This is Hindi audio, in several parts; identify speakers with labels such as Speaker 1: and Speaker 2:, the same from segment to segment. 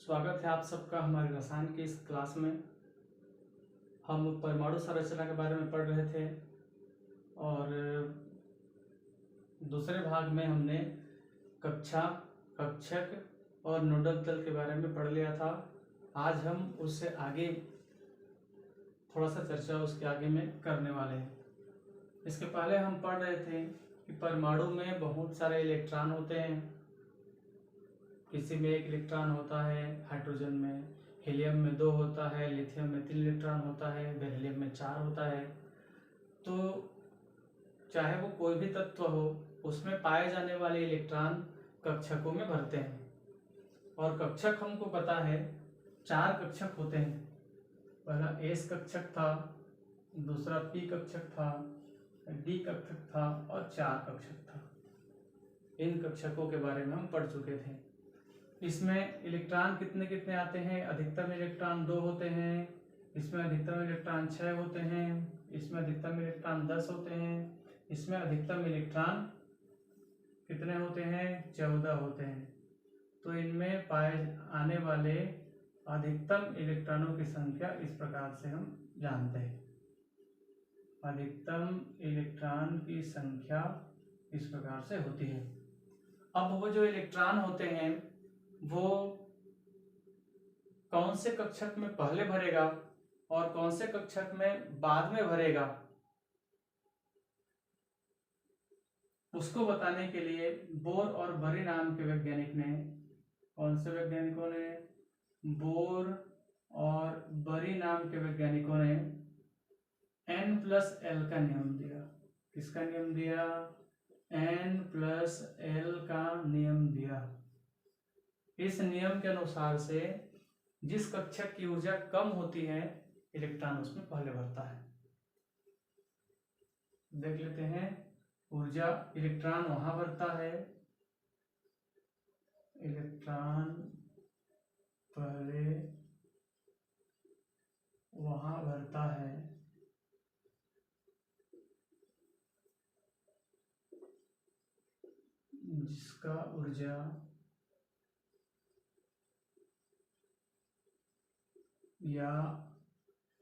Speaker 1: स्वागत है आप सबका हमारे रसायन की इस क्लास में। हम परमाणु संरचना के बारे में पढ़ रहे थे और दूसरे भाग में हमने कक्षा, कक्षक और नोडल तल के बारे में पढ़ लिया था। आज हम उससे आगे थोड़ा सा चर्चा उसके आगे में करने वाले हैं। इसके पहले हम पढ़ रहे थे कि परमाणु में बहुत सारे इलेक्ट्रॉन होते हैं। किसी में 1 इलेक्ट्रॉन होता है, हाइड्रोजन में, हीलियम में 2 होता है, लिथियम में 3 इलेक्ट्रॉन होता है, बेरिलियम में 4 होता है। तो चाहे वो कोई भी तत्व हो, उसमें पाए जाने वाले इलेक्ट्रॉन कक्षकों में भरते हैं। और कक्षक हमको पता है 4 कक्षक होते हैं। पहला एस कक्षक था, दूसरा पी कक्षक था, डी कक्षक था और 4 कक्षक था। इन कक्षकों के बारे में हम पढ़ चुके थे। इसमें इलेक्ट्रॉन कितने कितने आते हैं? अधिकतम इलेक्ट्रॉन 2 होते हैं, इसमें अधिकतम इलेक्ट्रॉन 6 होते हैं, इसमें अधिकतम इलेक्ट्रॉन 10 होते हैं, इसमें अधिकतम इलेक्ट्रॉन कितने होते हैं? 14 होते हैं। तो इनमें पाए आने वाले अधिकतम इलेक्ट्रॉनों की संख्या इस प्रकार से हम जानते हैं। अधिकतम इलेक्ट्रॉन की संख्या इस प्रकार से होती है। अब वो जो इलेक्ट्रॉन होते हैं वो कौन से कक्षक में पहले भरेगा और कौन से कक्षक में बाद में भरेगा, उसको बताने के लिए बोर और बरी नाम के वैज्ञानिक ने, कौन से वैज्ञानिकों ने? बोर और बरी नाम के वैज्ञानिकों ने N+L का नियम दिया। किसका नियम दिया? N+L का नियम दिया। इस नियम के अनुसार से जिस कक्षक की ऊर्जा कम होती है, इलेक्ट्रॉन उसमें पहले भरता है। देख लेते हैं। ऊर्जा इलेक्ट्रॉन वहां भरता है, इलेक्ट्रॉन पहले वहां भरता है जिसका ऊर्जा या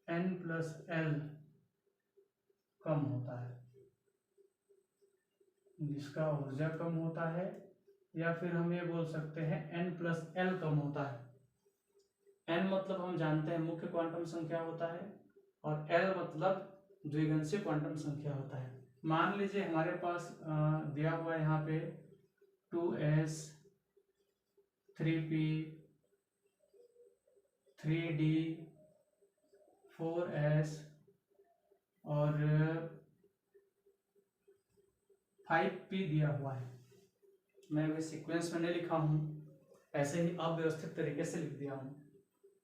Speaker 1: N+L कम होता है, जिसका ऊर्जा कम होता है, या फिर हम ये बोल सकते हैं N+L कम होता है। N मतलब हम जानते हैं मुख्य क्वांटम संख्या होता है और L मतलब द्विगुणित क्वांटम संख्या होता है। मान लीजिए हमारे पास दिया हुआ है यहाँ पे 2s 3p 3d 4s और 5p दिया हुआ है। मैं भी सीक्वेंस में नहीं लिखा हूँ, ऐसे ही अव्यवस्थित तरीके से लिख दिया हूँ।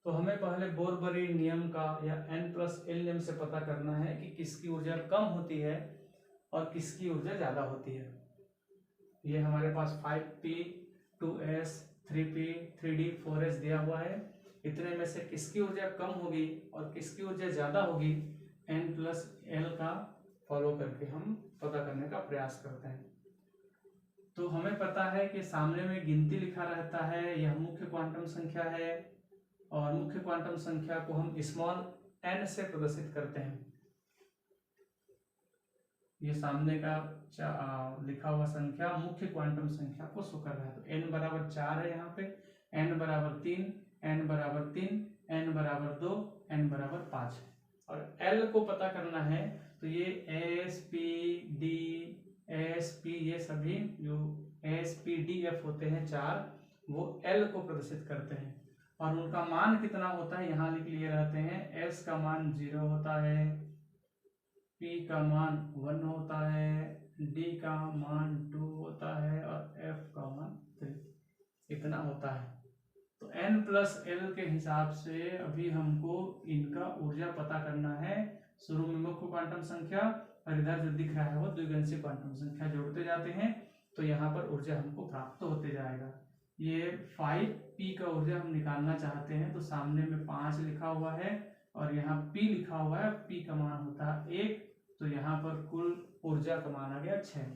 Speaker 1: तो हमें पहले बोर बरी नियम का या N+L नियम से पता करना है कि किसकी ऊर्जा कम होती है और किसकी ऊर्जा ज़्यादा होती है। ये हमारे पास 5p 2s 3p 3d 4s दिया हुआ है। इतने में से किसकी ऊर्जा कम होगी और किसकी ऊर्जा ज़्यादा होगी, N+L का फॉलो करके हम पता करने का प्रयास करते हैं। तो हमें पता है कि सामने में गिनती लिखा रहता है, यह मुख्य क्वांटम संख्या है और मुख्य क्वांटम संख्या को हम स्मॉल n से प्रदर्शित करते हैं। ये सामने का लिखा हुआ संख्या मुख्य क्वांटम संख्या को शो कर रहा है। तो n बराबर 4 है, यहाँ पे n बराबर 3, n बराबर 3, n बराबर 2, n बराबर 5 है। और l को पता करना है तो ये s p d s p ये सभी जो s p d f होते हैं 4, वो l को प्रदर्शित करते हैं और उनका मान कितना होता है यहाँ लिख लिए रहते हैं। s का मान 0 होता है, p का मान 1 होता है, d का मान 2 होता है और f का मान 3 इतना होता है। तो N+L के हिसाब से अभी हमको इनका ऊर्जा पता करना है। शुरू में मुख्य क्वांटम संख्या और इधर जो दिख रहा है वो द्विगुणित क्वांटम संख्या जोड़ते जाते हैं तो यहाँ पर ऊर्जा हमको प्राप्त होते जाएगा। ये 5p का ऊर्जा हम निकालना चाहते हैं तो सामने में 5 लिखा हुआ है और यहाँ p लिखा हुआ है, p का मान होता है 1, तो यहाँ पर कुल ऊर्जा का मान आ गया 6।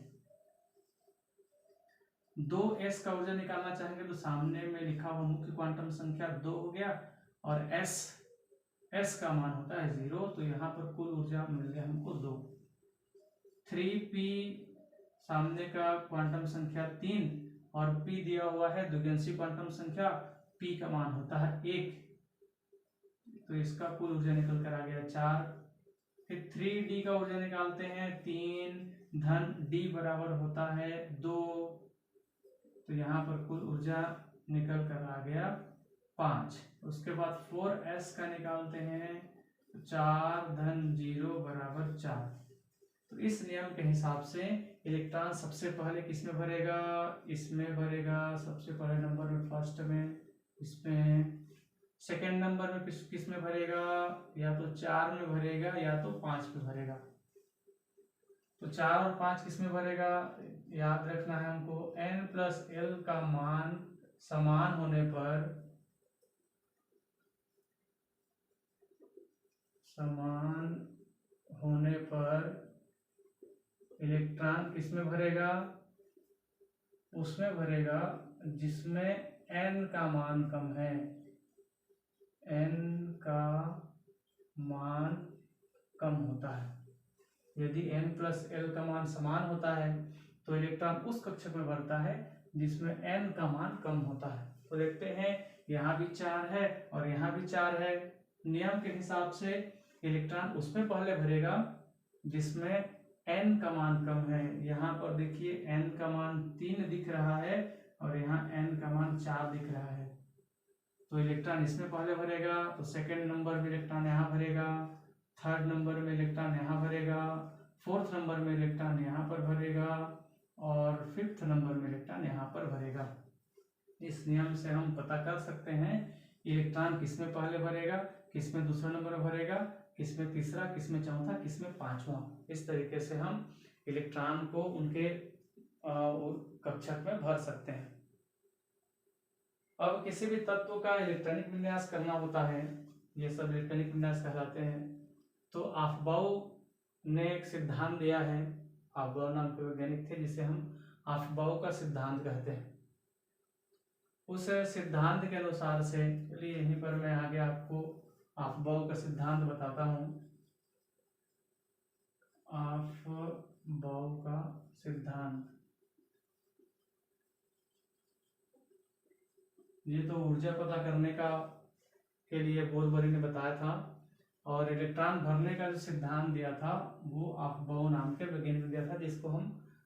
Speaker 1: 2s का ऊर्जा निकालना चाहेंगे तो सामने में लिखा हुआ मुख्य क्वांटम संख्या 2 हो गया, और s का मान होता है 0, तो यहाँ पर कुल ऊर्जा मिल गया हमको 2। 3p सामने का क्वांटम संख्या 3 और p दिया हुआ है द्विगंशी क्वांटम संख्या, p का मान होता है 1, तो इसका कुल ऊर्जा निकल कर आ गया 4। फिर 3d का ऊर्जा निकालते हैं, 3 धन d बराबर होता है 2, तो यहाँ पर कुल ऊर्जा निकल कर आ गया 5। उसके बाद 4s का निकालते हैं, 4 धन 0 बराबर 4। तो इस नियम के हिसाब से इलेक्ट्रॉन सबसे पहले किसमें भरेगा, इसमें भरेगा सबसे पहले नंबर में, फर्स्ट में, इसमें सेकेंड नंबर में किस में भरेगा, या तो 4 में भरेगा या तो 5 में भरेगा। तो 4 और 5 किस में भरेगा, याद रखना है हमको, n प्लस l का मान समान होने पर इलेक्ट्रॉन किस में भरेगा, उसमें भरेगा जिसमें n का मान कम है। n का मान कम होता है। यदि n प्लस l का मान समान होता है तो इलेक्ट्रॉन उस कक्षक में भरता है जिसमें n का मान कम होता है। तो देखते हैं, यहाँ भी 4 है और यहाँ भी 4 है। नियम के हिसाब से इलेक्ट्रॉन उसमें पहले भरेगा जिसमें n का मान कम है। यहाँ पर देखिए n का मान 3 दिख रहा है और यहाँ n का मान 4 दिख रहा है, तो इलेक्ट्रॉन इसमें पहले भरेगा, तो सेकेंड नंबर में इलेक्ट्रॉन यहाँ भरेगा, थर्ड नंबर में इलेक्ट्रॉन यहाँ भरेगा, फोर्थ नंबर में इलेक्ट्रॉन यहाँ पर भरेगा और फिफ्थ नंबर में इलेक्ट्रॉन यहाँ पर भरेगा। इस नियम से हम पता कर सकते हैं इलेक्ट्रॉन किसमें पहले भरेगा, किसमें दूसरा नंबर में भरेगा, किसमें तीसरा, किसमें चौथा, किसमें पांचवा। इस तरीके से हम इलेक्ट्रॉन को उनके कक्षक में भर सकते हैं। अब किसी भी तत्व का इलेक्ट्रॉनिक विन्यास करना होता है, ये सब इलेक्ट्रॉनिक विन्यास कहलाते हैं। तो आफबाउ ने एक सिद्धांत दिया है, आफबाउ नाम के वैज्ञानिक थे जिसे हम आफबाउ का सिद्धांत कहते हैं। उस सिद्धांत के अनुसार से, चलिए यहीं पर मैं आगे आपको आफबाउ का सिद्धांत बताता हूँ। आफबाउ का सिद्धांत, ये तो ऊर्जा पता करने का के लिए बोरबरी ने बताया था, और इलेक्ट्रॉन भरने का जो सिद्धांत दिया था वो आफबाउ नाम के वैज्ञानिक ने दिया था, जिसको हम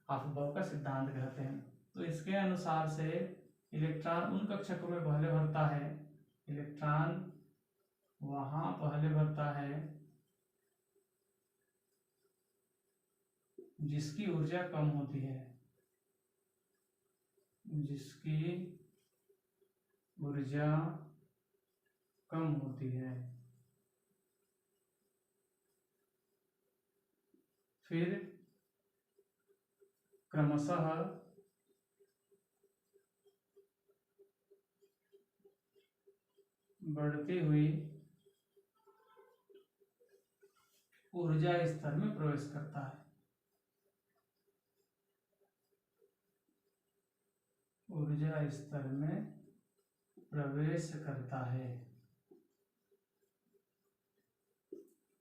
Speaker 1: आफबाउ का सिद्धांत कहते हैं। तो इसके अनुसार से इलेक्ट्रॉन उन कक्षकों में पहले भरता है, इलेक्ट्रॉन वहां पहले भरता है जिसकी ऊर्जा कम होती है, जिसकी ऊर्जा कम होती है। फिर क्रमशः बढ़ती हुई ऊर्जा स्तर में प्रवेश करता है, ऊर्जा स्तर में प्रवेश करता है।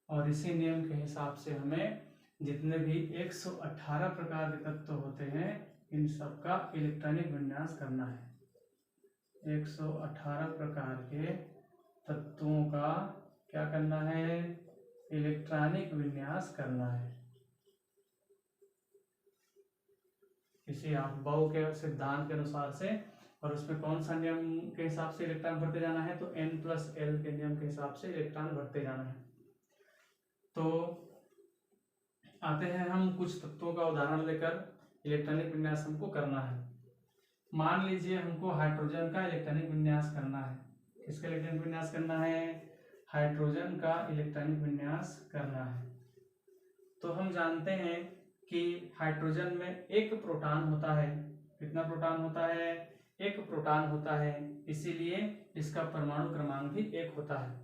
Speaker 1: और इसी नियम के हिसाब से हमें जितने भी 118 प्रकार के तत्व होते हैं इन सब का इलेक्ट्रॉनिक विन्यास करना है। 118 प्रकार के तत्वों का क्या करना है, इलेक्ट्रॉनिक विन्यास करना है। इसी आफबाउ के सिद्धांत के अनुसार से, और उसमें कौन सा नियम के हिसाब से इलेक्ट्रॉन भरते जाना है, तो n प्लस l के नियम के हिसाब से इलेक्ट्रॉन भरते जाना है। तो आते हैं हम कुछ तत्वों का उदाहरण लेकर इलेक्ट्रॉनिक विन्यास हमको करना है। मान लीजिए हमको हाइड्रोजन का इलेक्ट्रॉनिक विन्यास करना है। किसका इलेक्ट्रॉनिक विन्यास करना है, हाइड्रोजन का इलेक्ट्रॉनिक विन्यास करना है। तो हम जानते हैं कि हाइड्रोजन में एक प्रोटॉन होता है। कितना प्रोटॉन होता है, एक प्रोटॉन होता है, इसीलिए इसका परमाणु क्रमांक भी 1 होता है।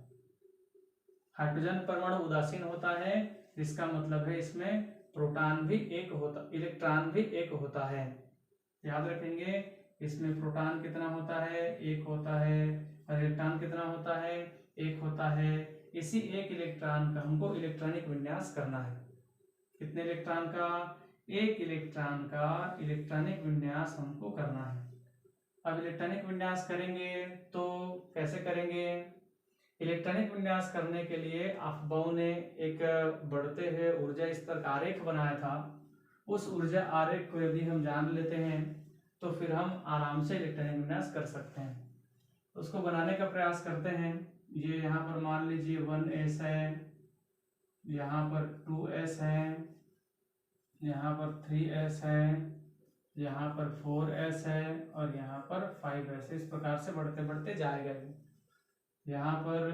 Speaker 1: हाइड्रोजन परमाणु उदासीन होता है, इसका मतलब है इसमें प्रोटॉन भी 1 होता, इलेक्ट्रॉन भी 1 होता है। याद रखेंगे, इसमें प्रोटॉन कितना होता है, 1 होता है, और इलेक्ट्रॉन कितना होता है, 1 होता है। इसी एक इलेक्ट्रॉन का हमको इलेक्ट्रॉनिक विन्यास करना है। कितने इलेक्ट्रॉन का, 1 इलेक्ट्रॉन का इलेक्ट्रॉनिक विन्यास हमको करना है। अब इलेक्ट्रॉनिक विन्यास करेंगे तो कैसे करेंगे? इलेक्ट्रॉनिक विन्यास करने के लिए अफबाउ ने एक बढ़ते हुए ऊर्जा स्तर का आरेख बनाया था। उस ऊर्जा आरेख को यदि हम जान लेते हैं तो फिर हम आराम से इलेक्ट्रॉनिक विन्यास कर सकते हैं। उसको बनाने का प्रयास करते हैं। ये यहाँ पर मान लीजिए 1s है, यहाँ पर 2s है, यहाँ पर 3s है, यहाँ पर 4s है, और यहाँ पर 5s है। इस प्रकार से बढ़ते बढ़ते जाएगा। यहाँ पर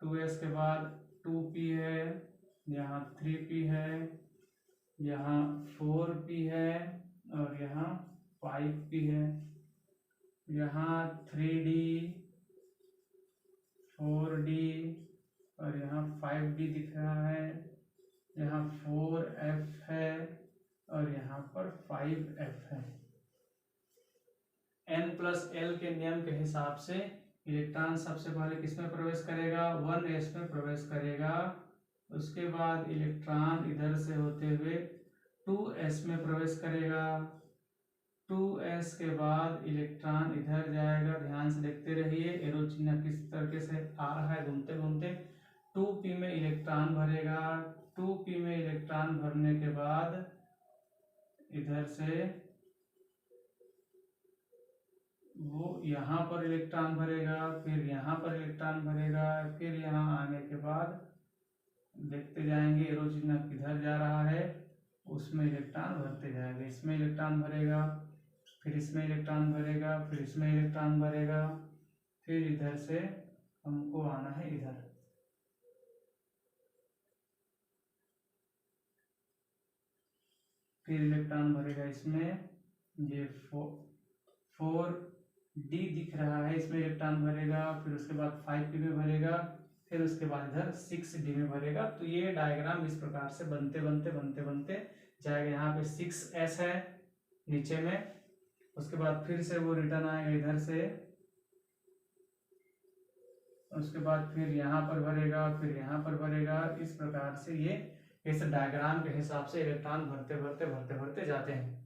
Speaker 1: 2s के बाद 2p है, यहाँ 3p है, यहाँ 4p है, और यहाँ 5p है, यहाँ 3d, 4d, और यहाँ 5d दिख रहा है, यहाँ 4f है, और यहाँ पर 5f है। n+l के नियम के हिसाब से इलेक्ट्रॉन सबसे पहले किसमें प्रवेश करेगा, 1s में प्रवेश करेगा। उसके बाद इलेक्ट्रॉन इधर से होते हुए 2s में प्रवेश करेगा। 2s के बाद इलेक्ट्रॉन इधर जाएगा, ध्यान से देखते रहिए, एरो चिन्ह किस तरीके से आ रहा है घूमते घूमते। 2p में इलेक्ट्रॉन भरेगा। 2p में इलेक्ट्रॉन भरने के बाद इधर से वो यहाँ पर इलेक्ट्रॉन भरेगा, फिर यहाँ पर इलेक्ट्रॉन भरेगा, फिर यहाँ आने के बाद देखते जाएंगे एरो चिन्ह किधर जा रहा है, उसमें इलेक्ट्रॉन भरते जाएंगे। इसमें इलेक्ट्रॉन भरेगा, फिर इसमें इलेक्ट्रॉन भरेगा, फिर इसमें इलेक्ट्रॉन भरेगा, फिर इधर से हमको आना है इधर। फिर इलेक्ट्रॉन भरेगा इसमें, ये 4d दिख रहा है, इसमें इलेक्ट्रॉन भरेगा, फिर उसके बाद 5p में भरेगा, फिर उसके बाद इधर 6d में भरेगा। तो ये डायग्राम इस प्रकार से बनते बनते बनते बनते जाएगा। यहाँ पे 6s है नीचे में, उसके बाद फिर से वो रिटर्न आएगा इधर से, उसके बाद फिर यहाँ पर भरेगा, फिर यहाँ पर भरेगा। इस प्रकार से ये इस डायग्राम के हिसाब से इलेक्ट्रॉन भरते भरते भरते भरते जाते हैं।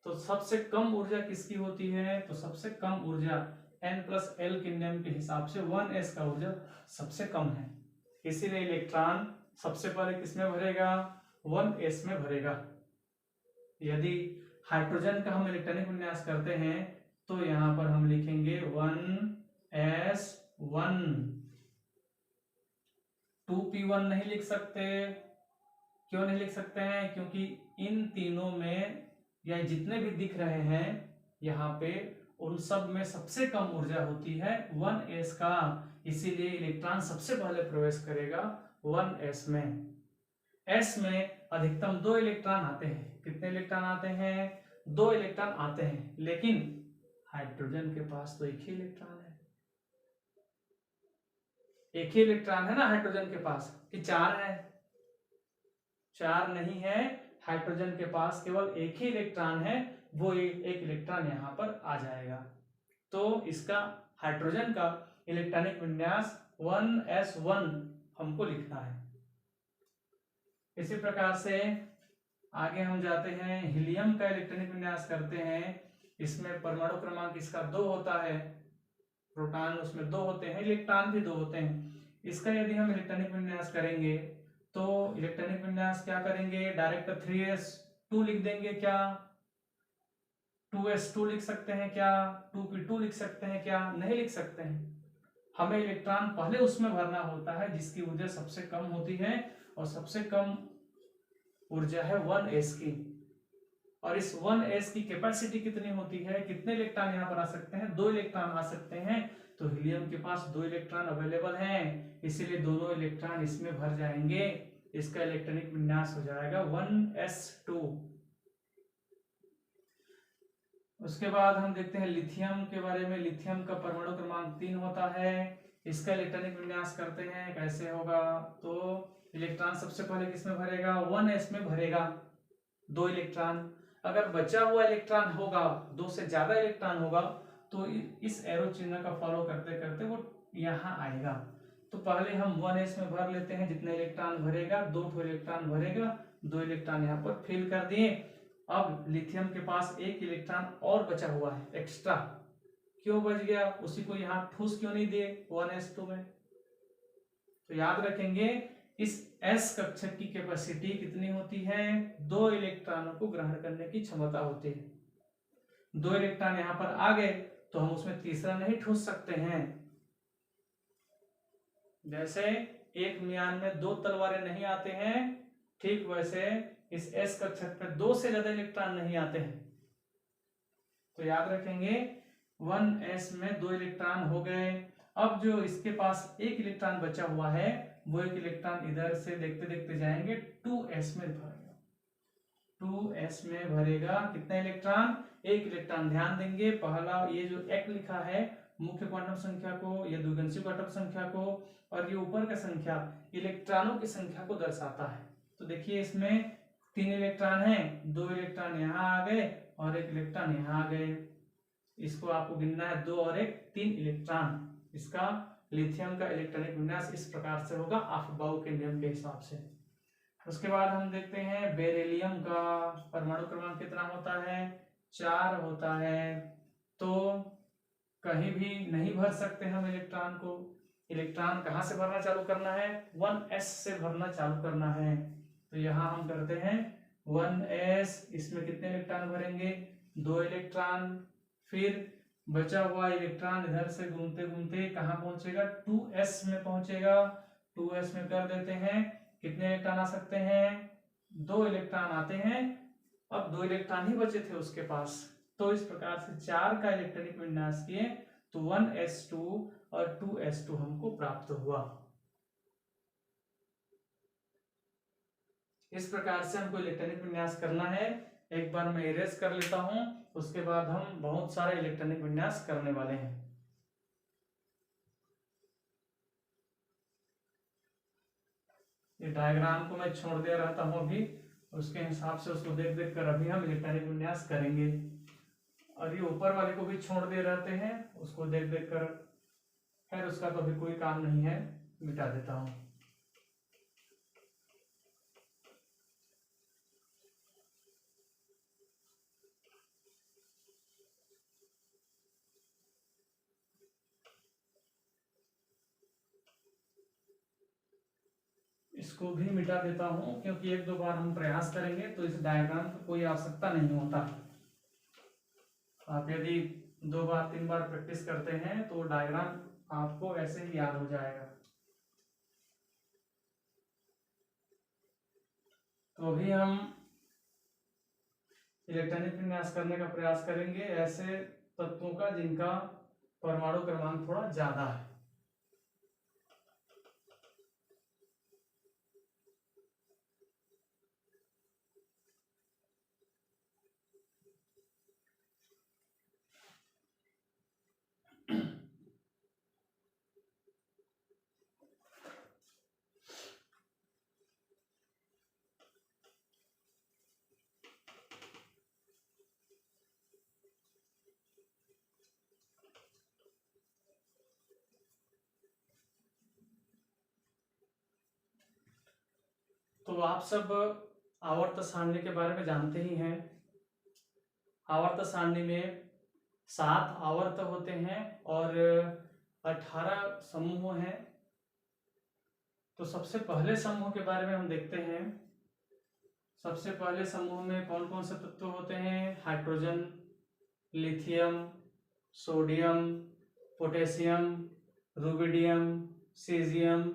Speaker 1: तो सबसे कम ऊर्जा किसकी होती है? तो सबसे कम ऊर्जा n+l के नियम के हिसाब से 1s का ऊर्जा सबसे कम है। इसीलिए इलेक्ट्रॉन सबसे पहले किसमें भरेगा? 1s में भरेगा। यदि हाइड्रोजन का हम इलेक्ट्रॉनिक विन्यास करते हैं तो यहाँ पर हम लिखेंगे 1s1। 2p1 नहीं लिख सकते। क्यों नहीं लिख सकते हैं? क्योंकि इन तीनों में या जितने भी दिख रहे हैं यहाँ पे, उन सब में सबसे कम ऊर्जा होती है 1s का। इसीलिए इलेक्ट्रॉन सबसे पहले प्रवेश करेगा 1s में। s में अधिकतम 2 इलेक्ट्रॉन आते हैं। कितने इलेक्ट्रॉन आते हैं? 2 इलेक्ट्रॉन आते हैं। लेकिन हाइड्रोजन के पास तो एक ही इलेक्ट्रॉन है। एक ही इलेक्ट्रॉन है ना हाइड्रोजन के पास, कि 4 है? 4 नहीं है, हाइड्रोजन के पास केवल एक ही इलेक्ट्रॉन है। वो एक इलेक्ट्रॉन यहाँ पर आ जाएगा। तो इसका हाइड्रोजन का इलेक्ट्रॉनिक विन्यास 1s1 हमको लिखना है। इसी प्रकार से आगे हम जाते हैं, हीलियम का इलेक्ट्रॉनिक विन्यास करते हैं। इसमें परमाणु क्रमांक इसका 2 होता है, प्रोटॉन उसमें 2 होते हैं, इलेक्ट्रॉन भी 2 होते हैं। इसका यदि हम इलेक्ट्रॉनिक विन्यास करेंगे तो इलेक्ट्रॉनिक विन्यास क्या करेंगे? डायरेक्ट 3s2 लिख देंगे क्या? 2s2 लिख सकते हैं क्या? 2p2 लिख सकते हैं क्या? नहीं लिख सकते हैं। हमें इलेक्ट्रॉन पहले उसमें भरना होता है जिसकी ऊर्जा सबसे कम होती है, और सबसे कम ऊर्जा है 1s की। और इस 1s की कैपेसिटी कितनी होती है? कितने इलेक्ट्रॉन यहाँ पर आ सकते हैं? 2 इलेक्ट्रॉन आ सकते हैं। तो हीलियम के पास 2 इलेक्ट्रॉन अवेलेबल हैं, इसीलिए दोनों इलेक्ट्रॉन इसमें भर जाएंगे। इसका इलेक्ट्रॉनिक विन्यास हो जाएगा 1s2। उसके बाद हम देखते हैं लिथियम के बारे में। लिथियम का परमाणु क्रमांक 3 होता है। इसका इलेक्ट्रॉनिक विन्यास करते हैं, कैसे होगा? तो इलेक्ट्रॉन सबसे पहले किसमें भरेगा? 1s में भरेगा 2 इलेक्ट्रॉन। अगर बचा हुआ इलेक्ट्रॉन होगा, 2 से ज्यादा इलेक्ट्रॉन होगा, तो इस एरो चिन्ह का फॉलो करते करते वो यहाँ आएगा। तो पहले हम 1s में भर लेते हैं, जितने इलेक्ट्रॉन भरेगा 2 इलेक्ट्रॉन भरेगा, 2 इलेक्ट्रॉन यहाँ पर फिल कर दिए। अब लिथियम के पास 1 इलेक्ट्रॉन और बचा हुआ है एक्स्ट्रा, क्यों बच गया, उसी को यहाँ ठूस क्यों नहीं दिए 1s2 में। तो याद रखेंगे इस s कक्षक की कैपेसिटी कितनी होती है, 2 इलेक्ट्रॉनों को ग्रहण करने की क्षमता होती है। 2 इलेक्ट्रॉन यहाँ पर आ गए तो हम उसमें तीसरा नहीं ठूस सकते हैं। जैसे एक म्यान में 2 तलवारें नहीं आते हैं, ठीक वैसे इस s कक्षक पे 2 से ज्यादा इलेक्ट्रॉन नहीं आते हैं। तो याद रखेंगे 1s में 2 इलेक्ट्रॉन हो गए। अब जो इसके पास 1 इलेक्ट्रॉन बचा हुआ है, वो 1 इलेक्ट्रॉन इधर से देखते देखते जाएंगे 2s में भरेगा। 2s में भरेगा कितने इलेक्ट्रॉन, 1 इलेक्ट्रॉन। ध्यान देंगे पहला ये जो एक लिखा है मुख्य क्वांटम संख्या को, ये द्विगुणित क्वांटम संख्या को, और ये ऊपर का संख्या इलेक्ट्रॉनों की संख्या को दर्शाता है। तो देखिए इसमें 3 इलेक्ट्रॉन हैं, 2 इलेक्ट्रॉन यहाँ आ गए और 1 इलेक्ट्रॉन यहाँ आ गए। इसको आपको गिनना है, 2 और 1 3 इलेक्ट्रॉन। इसका लिथियम का इलेक्ट्रॉनिक विन्यास इस प्रकार से होगा अफबाउ के नियम के हिसाब से। उसके बाद हम देखते हैं बेरिलियम का परमाणु क्रमांक कितना होता है, 4 होता है। तो कहीं भी नहीं भर सकते हम इलेक्ट्रॉन को। इलेक्ट्रॉन कहाँ से भरना चालू करना है, 1s से भरना चालू करना है। तो यहाँ हम करते हैं 1s, इसमें कितने इलेक्ट्रॉन भरेंगे, 2 इलेक्ट्रॉन। फिर बचा हुआ इलेक्ट्रॉन इधर से घूमते घूमते कहाँ पहुंचेगा, 2s में पहुंचेगा। 2s में कर देते हैं, कितने इलेक्ट्रॉन आ सकते हैं, 2 इलेक्ट्रॉन आते हैं। अब 2 इलेक्ट्रॉन ही बचे थे उसके पास, तो इस प्रकार से 4 का इलेक्ट्रॉनिक विन्यास किए तो 1s2 और 2s2 हमको प्राप्त हुआ। इस प्रकार से हमको इलेक्ट्रॉनिक विन्यास करना है। एक बार मैं इरेज कर लेता हूं, उसके बाद हम बहुत सारे इलेक्ट्रॉनिक विन्यास करने वाले हैं। ये डायग्राम को मैं छोड़ दे रहता हूं अभी, उसके हिसाब से उसको देख देख कर अभी हम इलेक्ट्रॉनिक विन्यास करेंगे। और ये ऊपर वाले को भी छोड़ दे रहते हैं, उसको देख देख कर, खैर उसका तो अभी कोई काम नहीं है, मिटा देता हूं। इसको भी मिटा देता हूं, क्योंकि 1-2 बार हम प्रयास करेंगे तो इस डायग्राम की कोई आवश्यकता नहीं होता। आप यदि 2 बार 3 बार प्रैक्टिस करते हैं तो डायग्राम आपको ऐसे ही याद हो जाएगा। तो अभी हम इलेक्ट्रॉनिक विन्यास करने का प्रयास करेंगे ऐसे तत्वों का जिनका परमाणु क्रमांक थोड़ा ज्यादा है। तो आप सब आवर्त सारणी के बारे में जानते ही हैं। आवर्त सारणी में 7 आवर्त होते हैं और 18 समूह हैं। तो सबसे पहले समूह के बारे में हम देखते हैं। सबसे पहले समूह में कौन कौन से तत्व होते हैं, hydrogen, lithium, sodium, potassium, rubidium, caesium,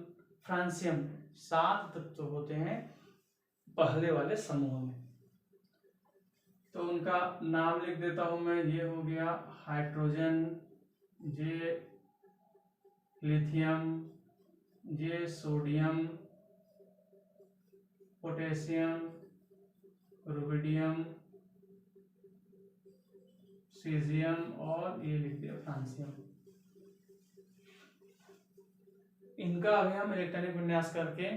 Speaker 1: francium, 7 तत्व होते हैं पहले वाले समूह में। तो उनका नाम लिख देता हूं मैं, ये हो गया हाइड्रोजन, ये लिथियम, ये सोडियम, पोटेशियम, रुबिडियम, सीजियम और ये लिख दिया फ्रांसियम। इनका अभी हम इलेक्ट्रॉनिक विन्यास करके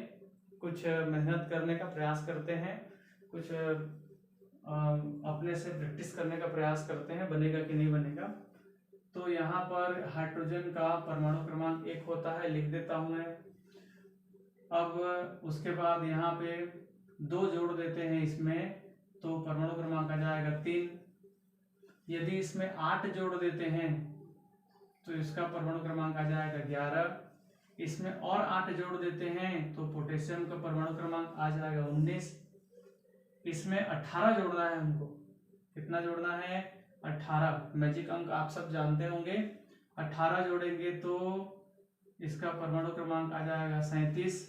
Speaker 1: कुछ मेहनत करने का प्रयास करते हैं, कुछ अपने से प्रैक्टिस करने का प्रयास करते हैं बनेगा कि नहीं बनेगा। तो यहाँ पर हाइड्रोजन का परमाणु क्रमांक 1 होता है, लिख देता हूं मैं। अब उसके बाद यहाँ पे 2 जोड़ देते हैं इसमें, तो परमाणु क्रमांक आ जाएगा 3। यदि इसमें 8 जोड़ देते हैं तो इसका परमाणु क्रमांक आ जाएगा 11। इसमें और 8 जोड़ देते हैं तो पोटेशियम का परमाणु क्रमांक आ जाएगा 19। इसमें 18 जोड़ना है हमको। कितना जोड़ना है? 18। मैजिक अंक आप सब जानते होंगे। 18 जोड़ेंगे तो इसका परमाणु क्रमांक आ जाएगा 37।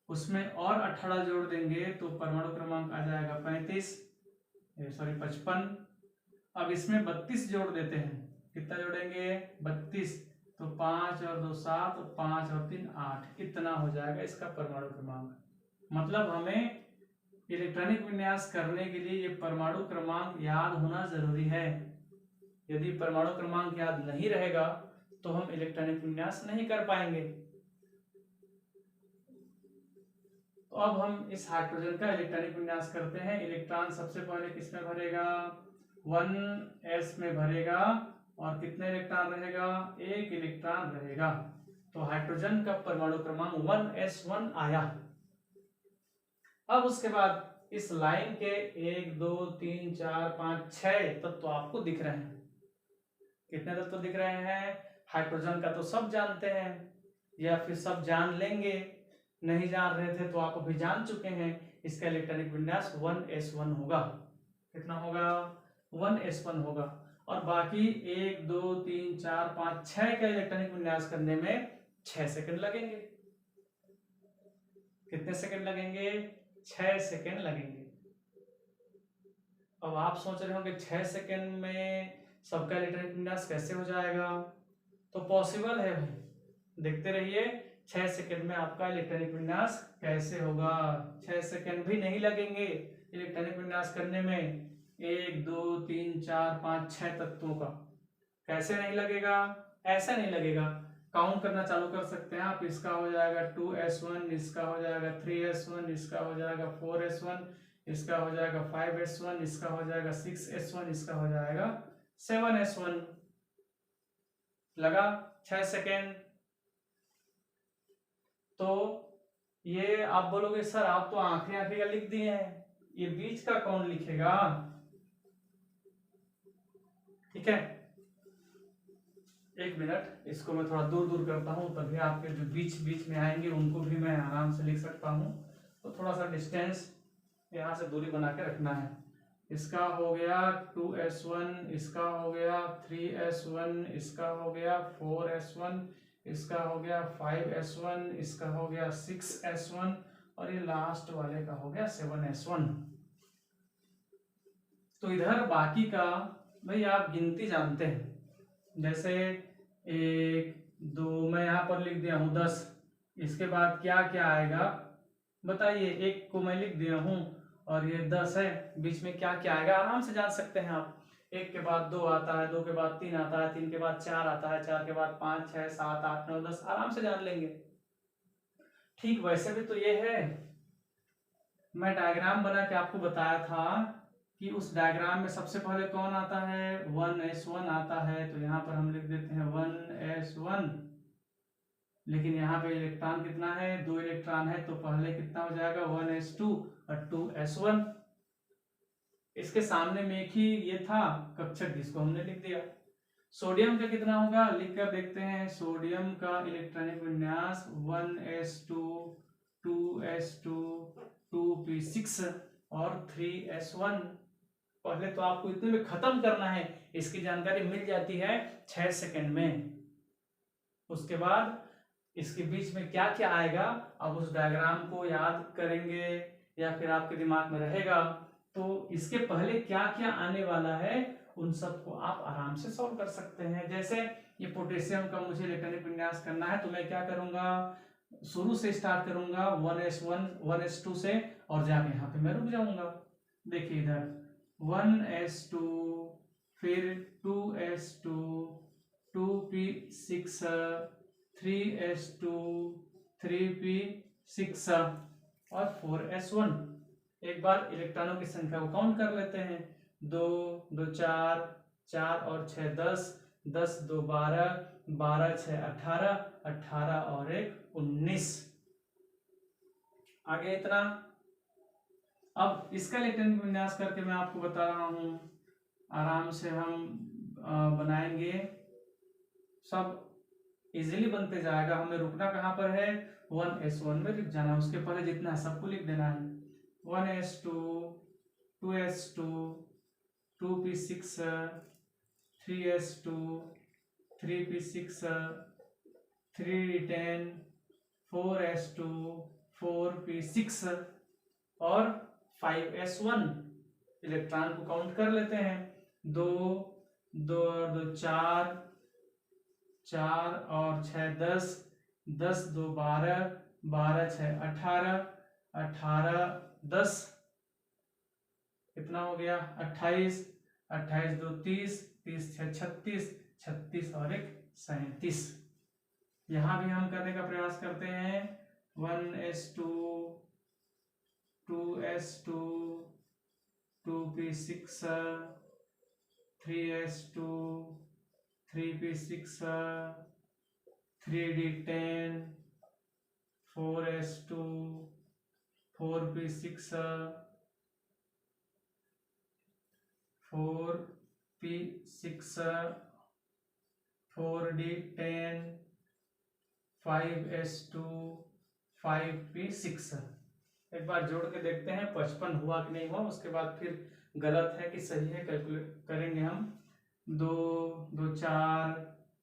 Speaker 1: उसमें और 18 जोड़ देंगे तो परमाणु क्रमांक आ जाएगा 55। अब इसमें 32 जोड़ देते हैं। कितना जोड़ेंगे? 32। तो 5 और 2 7, 5 और 3 8, इतना हो जाएगा इसका परमाणु क्रमांक। मतलब हमें इलेक्ट्रॉनिक विन्यास करने के लिए ये परमाणु क्रमांक याद होना जरूरी है। यदि परमाणु क्रमांक याद नहीं रहेगा तो हम इलेक्ट्रॉनिक विन्यास नहीं कर पाएंगे। तो अब हम इस हाइड्रोजन का इलेक्ट्रॉनिक विन्यास करते हैं। इलेक्ट्रॉन सबसे पहले किसमें भरेगा? 1s में भरेगा। और कितने इलेक्ट्रॉन रहेगा? 1 इलेक्ट्रॉन रहेगा। तो हाइड्रोजन का परमाणु क्रमांक 1s1 आया। अब उसके बाद इस लाइन के 1 2 3 4 5 6 तत्व आपको दिख रहे हैं। कितने तत्व दिख रहे हैं? हाइड्रोजन का तो सब जानते हैं, या फिर सब जान लेंगे। नहीं जान रहे थे तो आप अभी जान चुके हैं। इसका इलेक्ट्रॉनिक विन्यास 1s1 होगा। कितना होगा? 1s1 होगा। और बाकी 1 2 3 4 5 6 का इलेक्ट्रॉनिक विन्यास करने में 6 सेकंड लगेंगे। कितने सेकंड लगेंगे? 6 सेकंड लगेंगे। अब आप सोच रहे होंगे 6 सेकंड में सबका इलेक्ट्रॉनिक विन्यास कैसे हो जाएगा? तो पॉसिबल है भाई, देखते रहिए 6 सेकंड में आपका इलेक्ट्रॉनिक विन्यास कैसे होगा। 6 सेकंड भी नहीं लगेंगे इलेक्ट्रॉनिक विन्यास करने में 1 2 3 4 5 6 तत्वों का। कैसे नहीं लगेगा? ऐसा नहीं लगेगा। काउंट करना चालू कर सकते हैं आप। इसका हो जाएगा 2s1, इसका हो जाएगा 3s1, इसका हो जाएगा 4s1, इसका हो जाएगा 5s1, इसका हो जाएगा 6s1, इसका हो जाएगा 7s1। लगा 6 सेकेंड। तो ये आप बोलोगे सर आप तो आखिरी आखिरी का लिख दिए हैं, ये बीच का कौन लिखेगा? ठीक है, 1 मिनट, इसको मैं थोड़ा दूर दूर करता हूं, तभी आपके जो बीच बीच में आएंगे उनको भी मैं आराम से लिख सकता हूं। तो थोड़ा सा डिस्टेंस यहाँ से दूरी बना के रखना है। इसका हो गया 2s1, इसका हो गया 3s1, इसका हो गया 4s1, इसका हो गया 5s1, इसका हो गया 6s1, और ये लास्ट वाले का हो गया 7s1। तो इधर बाकी का भाई आप गिनती जानते हैं। जैसे 1 2 मैं यहाँ पर लिख दिया हूँ 10। इसके बाद क्या क्या आएगा बताइए? 1 को मैं लिख दिया हूँ और ये 10 है, बीच में क्या क्या आएगा आराम से जान सकते हैं आप। 1 के बाद 2 आता है, 2 के बाद 3 आता है, 3 के बाद 4 आता है, 4 के बाद 5 6 7 8 9 10, आराम से जान लेंगे। ठीक वैसे भी तो ये है, मैं डायग्राम बना के आपको बताया था कि उस डायग्राम में सबसे पहले कौन आता है? 1s1 आता है। तो यहाँ पर हम लिख देते हैं 1s1। लेकिन यहाँ पे इलेक्ट्रॉन कितना है? 2 इलेक्ट्रॉन है, तो पहले कितना हो जाएगा? 1s2 और 2s1। इसके सामने में एक ही ये था कक्षक जिसको हमने लिख दिया। सोडियम का कितना होगा लिख कर देखते हैं। सोडियम का इलेक्ट्रॉनिक विन्यास 1s2 2s2 2p6 और 3s1। पहले तो आपको इतने में खत्म करना है, इसकी जानकारी मिल जाती है 6 सेकंड में। उसके बाद इसके बीच में क्या क्या आएगा, अब उस डायग्राम को याद करेंगे या फिर आपके दिमाग में रहेगा, तो इसके पहले क्या क्या आने वाला है उन सबको आप आराम से सॉल्व कर सकते हैं। जैसे ये पोटेशियम का मुझे इलेक्ट्रॉनिक विन्यास करना है, तो मैं क्या करूंगा? शुरू से स्टार्ट करूंगा 1s1 1s2 से, और जाके यहाँ पे मैं रुक जाऊंगा। देखिए इधर 1s2, फिर 2s2, 2p6, 3s2, 3p6 और 4s1। एक बार इलेक्ट्रॉनों की संख्या को काउंट कर लेते हैं। 2 2 4, 4 और 6 10, 10 2 12, 12 6 18, 18 और 1 19। आगे इतना। अब इसका इलेक्ट्रॉनिक विन्यास करके मैं आपको बता रहा हूं, आराम से हम बनाएंगे, सब इजीली बनते जाएगा। हमें रुकना कहाँ पर है, 1s1 में रुक जाना, उसके पहले जितना है सबको लिख देना है। 1s2, 2s2, 2p6, 3s2, 3p6, 3d10, 4s2, 4p6 और 5s1। इलेक्ट्रॉन को काउंट कर लेते हैं। 2 2 और 2 4, 4 और 6 10, 10 2 12, 12 6 18, 18 10, कितना हो गया 28, 28 2 30, 30 6 36, 36 और 1 37। यहाँ भी हम करने का प्रयास करते हैं। 1s2, 2s2, 2p6, 3s2, 3p6, 3d10, 4s2, 4p6, 4p6, 4d10, 5s2, 5p6। एक बार जोड़ के देखते हैं 55 हुआ कि नहीं हुआ, उसके बाद फिर गलत है कि सही है कैलकुलेट करेंगे हम। 2 2 4,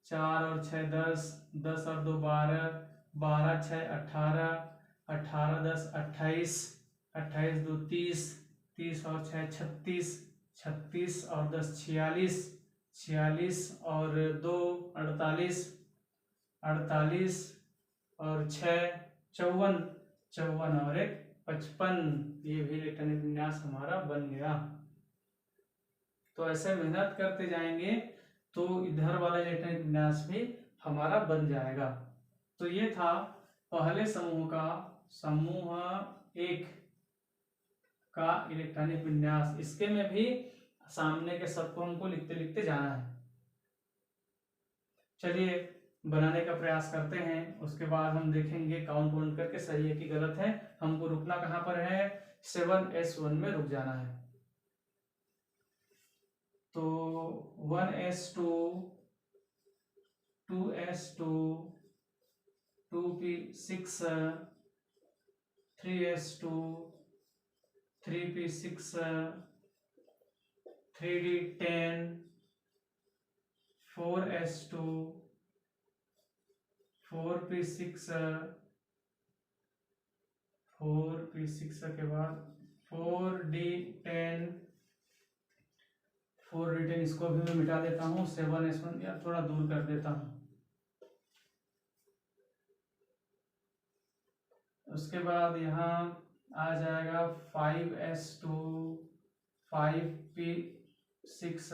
Speaker 1: 4 और 6 10, 10 और 2 12, 12 6 18, 18 10 28, 28 2 30, 30 और 6 36, 36 और 10 46, 46 और 2 48, 48 और 6 54, 54 और 1 55। ये भी इलेक्ट्रॉनिक विन्यास हमारा बन गया। तो ऐसे मेहनत करते जाएंगे तो इधर वाला इलेक्ट्रॉनिक विन्यास भी हमारा बन जाएगा। तो ये था पहले समूह का, समूह 1 का इलेक्ट्रॉनिक विन्यास। इसके में भी सामने के सबको हमको लिखते लिखते जाना है। चलिए बनाने का प्रयास करते हैं, उसके बाद हम देखेंगे काउंट वाउंट करके सही है कि गलत है। हमको रुकना कहाँ पर है, 7s1 में रुक जाना है। तो 1s2, 2s2, 2p6, 3s2, 3p6, 3d10, 4s2, 4p6, 4p6 के बाद 4d10, 4d10 इसको भी मैं मिटा देता हूँ। 7s1 या थोड़ा दूर कर देता हूँ। उसके बाद यहाँ आ जाएगा 5s2, 5p6,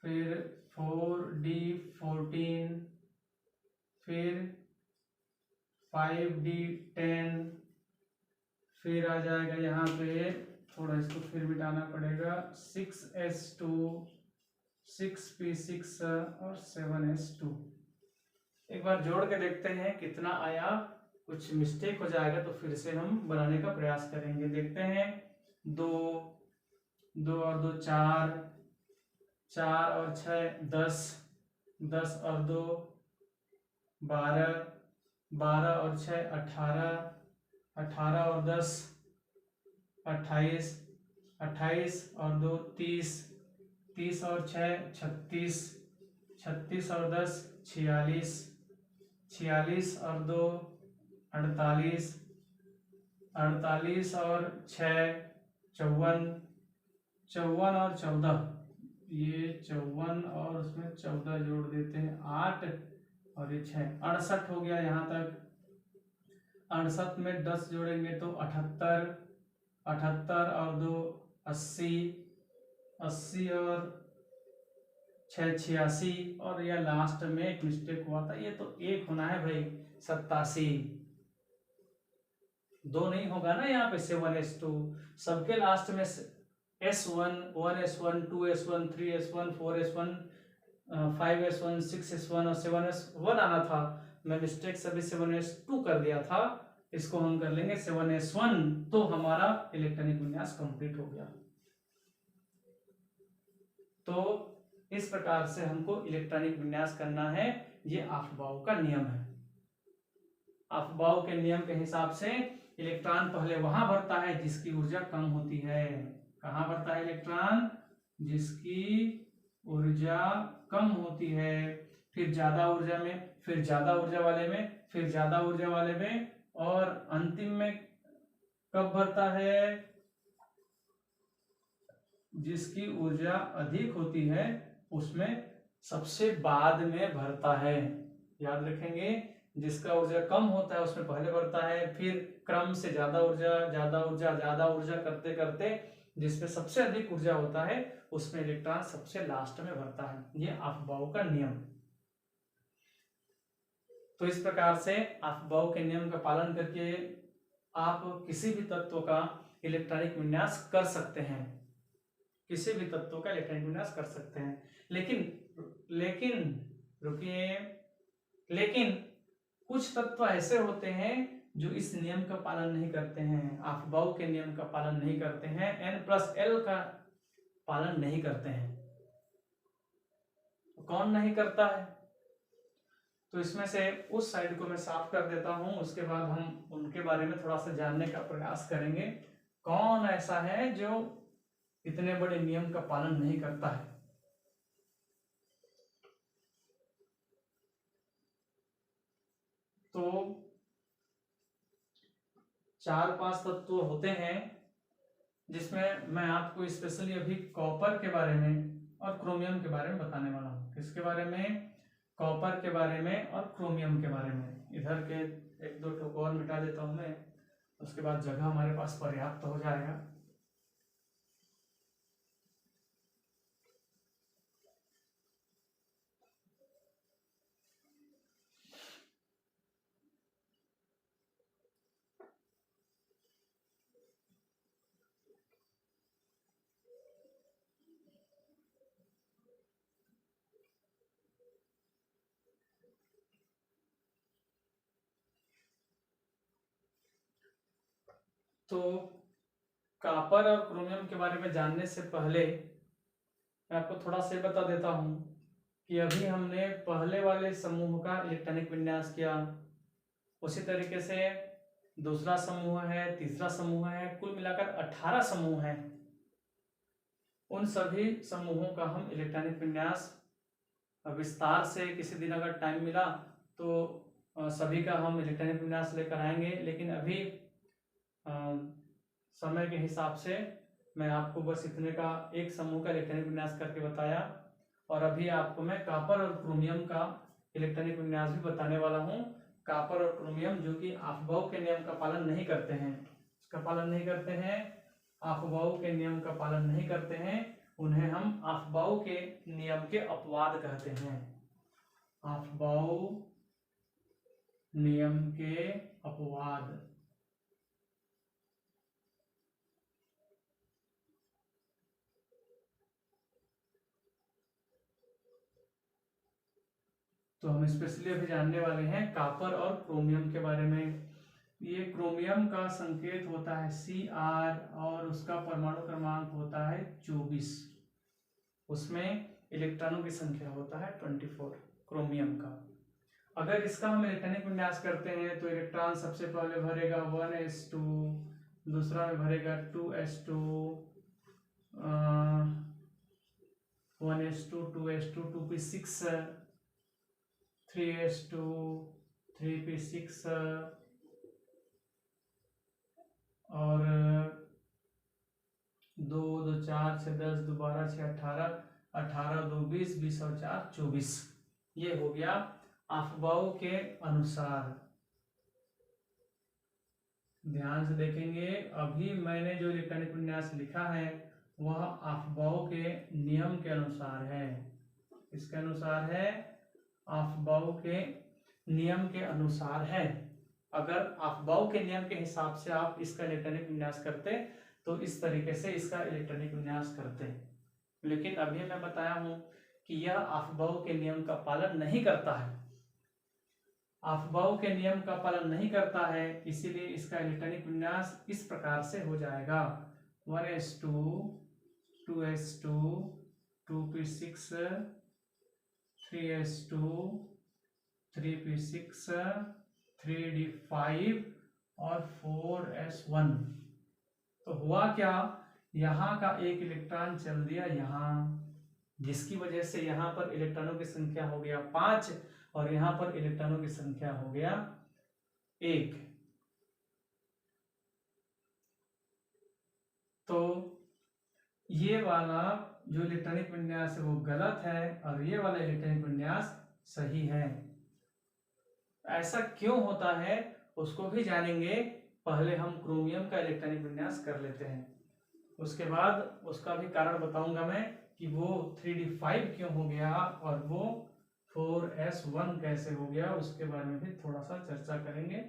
Speaker 1: फिर 4d14, फिर 5d10, फिर आ जाएगा यहाँ पे, थोड़ा इसको फिर मिटाना पड़ेगा, 6s2, 6p6 और 7s2। एक बार जोड़ के देखते हैं कितना आया। कुछ मिस्टेक हो जाएगा तो फिर से हम बनाने का प्रयास करेंगे। देखते हैं 2 2 और 2 4, 4 और 6 10, 10 और 2 12, 12 और 6 18, 18 और 10 28, 28 और 2 30, 30 और 6 36, 36 और 10 46, 46 और 2 48, 48 और 6 54, 54 और 14, ये 54 और उसमें 14 जोड़ देते हैं 8 और ये 6 68 हो गया। यहाँ तक 68 में 10 जोड़ेंगे तो 78, 78 और 2 80, 80 और 6 86 और यह लास्ट में एक मिस्टेक हुआ था, ये तो 1 होना है भाई, 87। दो नहीं होगा ना यहाँ पे 7s2, सबके लास्ट में S1, 1s1, 2s1, 3s1, 4s1, 5s1, 6s1 और 7s1 आना था। मैं मिस्टेक से अभी 7s2 कर दिया था, इसको हम कर लेंगे 7s1। तो हमारा इलेक्ट्रॉनिक विन्यास कंप्लीट हो गया। तो इस प्रकार से हमको इलेक्ट्रॉनिक विन्यास करना है। ये अफबाउ का नियम है। अफबाउ के नियम के हिसाब से इलेक्ट्रॉन पहले वहां भरता है जिसकी ऊर्जा कम होती है। कहाँ भरता है इलेक्ट्रॉन? जिसकी ऊर्जा कम होती है, फिर ज्यादा ऊर्जा में, फिर ज्यादा ऊर्जा वाले में, फिर ज्यादा ऊर्जा वाले में, और अंतिम में कब भरता है? जिसकी ऊर्जा अधिक होती है उसमें सबसे बाद में भरता है। याद रखेंगे, जिसका ऊर्जा कम होता है उसमें पहले भरता है, फिर क्रम से ज्यादा ऊर्जा ज्यादा ऊर्जा ज्यादा ऊर्जा करते करते जिसमें सबसे अधिक ऊर्जा होता है उसमें इलेक्ट्रॉन सबसे लास्ट में भरता है। ये अफबाउ का नियम। तो इस प्रकार से अफबाउ के नियम का पालन करके आप किसी भी तत्व का इलेक्ट्रॉनिक विन्यास कर सकते हैं। किसी भी तत्व का इलेक्ट्रॉनिक विन्यास कर सकते हैं। लेकिन रुकिए, लेकिन कुछ तत्व ऐसे होते हैं जो इस नियम का पालन नहीं करते हैं, अफबाउ के नियम का पालन नहीं करते हैं, N+L का पालन नहीं करते हैं। तो कौन नहीं करता है? तो इसमें से उस साइड को मैं साफ कर देता हूं, उसके बाद हम उनके बारे में थोड़ा सा जानने का प्रयास करेंगे। कौन ऐसा है जो इतने बड़े नियम का पालन नहीं करता है? तो 4-5 तत्व होते हैं जिसमें मैं आपको स्पेशली अभी कॉपर के बारे में और क्रोमियम के बारे में बताने वाला हूँ। किसके बारे में? कॉपर के बारे में और क्रोमियम के बारे में। इधर के 1-2 ठोक और मिटा देता हूँ मैं, उसके बाद जगह हमारे पास पर्याप्त हो जाएगा। तो कॉपर और क्रोमियम के बारे में जानने से पहले मैं आपको थोड़ा सा बता देता हूं कि अभी हमने पहले वाले समूह का इलेक्ट्रॉनिक विन्यास किया, उसी तरीके से दूसरा समूह है, तीसरा समूह है, कुल मिलाकर 18 समूह हैं। उन सभी समूहों का हम इलेक्ट्रॉनिक विन्यास विस्तार से किसी दिन अगर टाइम मिला तो सभी का हम इलेक्ट्रॉनिक विन्यास लेकर आएंगे। लेकिन अभी समय के हिसाब से मैं आपको बस इतने का एक समूह का इलेक्ट्रॉनिक विन्यास करके बताया, और अभी आपको मैं कॉपर और क्रोमियम का इलेक्ट्रॉनिक विन्यास भी बताने वाला हूँ। कॉपर और क्रोमियम जो कि अफबाउ के नियम का पालन नहीं करते हैं, इसका पालन नहीं करते हैं, अफबाउ के नियम का पालन नहीं करते हैं, उन्हें हम अफबाउ के नियम के अपवाद कहते हैं। अफबाउ नियम के अपवाद। तो हम स्पेशली अभी जानने वाले हैं कॉपर और क्रोमियम के बारे में। ये क्रोमियम का संकेत होता है Cr और उसका परमाणु क्रमांक होता है 24। उसमें इलेक्ट्रॉनों की संख्या होता है 24 क्रोमियम का। अगर इसका हम इलेक्ट्रॉनिक विन्यास करते हैं तो इलेक्ट्रॉन सबसे पहले भरेगा 1s2, दूसरा में भरेगा 2s2, 1s2, 2s2, 2p6, 3s2, 3p6, और 2 2 4 6 10 2 12 6 18, 18 2 20, 20 और 4 24। ये हो गया अफबाउ के अनुसार। ध्यान से देखेंगे, अभी मैंने जो इलेक्ट्रॉनिक विन्यास लिखा है वह अफबाउ के नियम के अनुसार है। इसके अनुसार है, अफबाउ के नियम के अनुसार है। अगर अफबाउ के नियम के हिसाब से आप इसका इलेक्ट्रॉनिक विन्यास करते तो इस तरीके से इसका इलेक्ट्रॉनिक विन्यास करते, लेकिन अभी मैं बताया हूं कि यह अफबाउ के नियम का पालन नहीं करता है, अफबाउ के नियम का पालन नहीं करता है, इसीलिए इसका इलेक्ट्रॉनिक विन्यास इस प्रकार से हो जाएगा 1s2 2s2 2p6 3s2 3p6 3d5 और 4s1। तो हुआ क्या, यहाँ का एक इलेक्ट्रॉन चल दिया यहाँ, जिसकी वजह से यहाँ पर इलेक्ट्रॉनों की संख्या हो गया 5 और यहाँ पर इलेक्ट्रॉनों की संख्या हो गया 1। तो ये वाला जो इलेक्ट्रॉनिक विन्यास है वो गलत है और ये वाला इलेक्ट्रॉनिक विन्यास सही है। ऐसा क्यों होता है उसको भी जानेंगे, पहले हम क्रोमियम का इलेक्ट्रॉनिक विन्यास कर लेते हैं, उसके बाद उसका भी कारण बताऊंगा मैं कि वो 3d5 क्यों हो गया और वो 4s1 कैसे हो गया, उसके बारे में भी थोड़ा सा चर्चा करेंगे,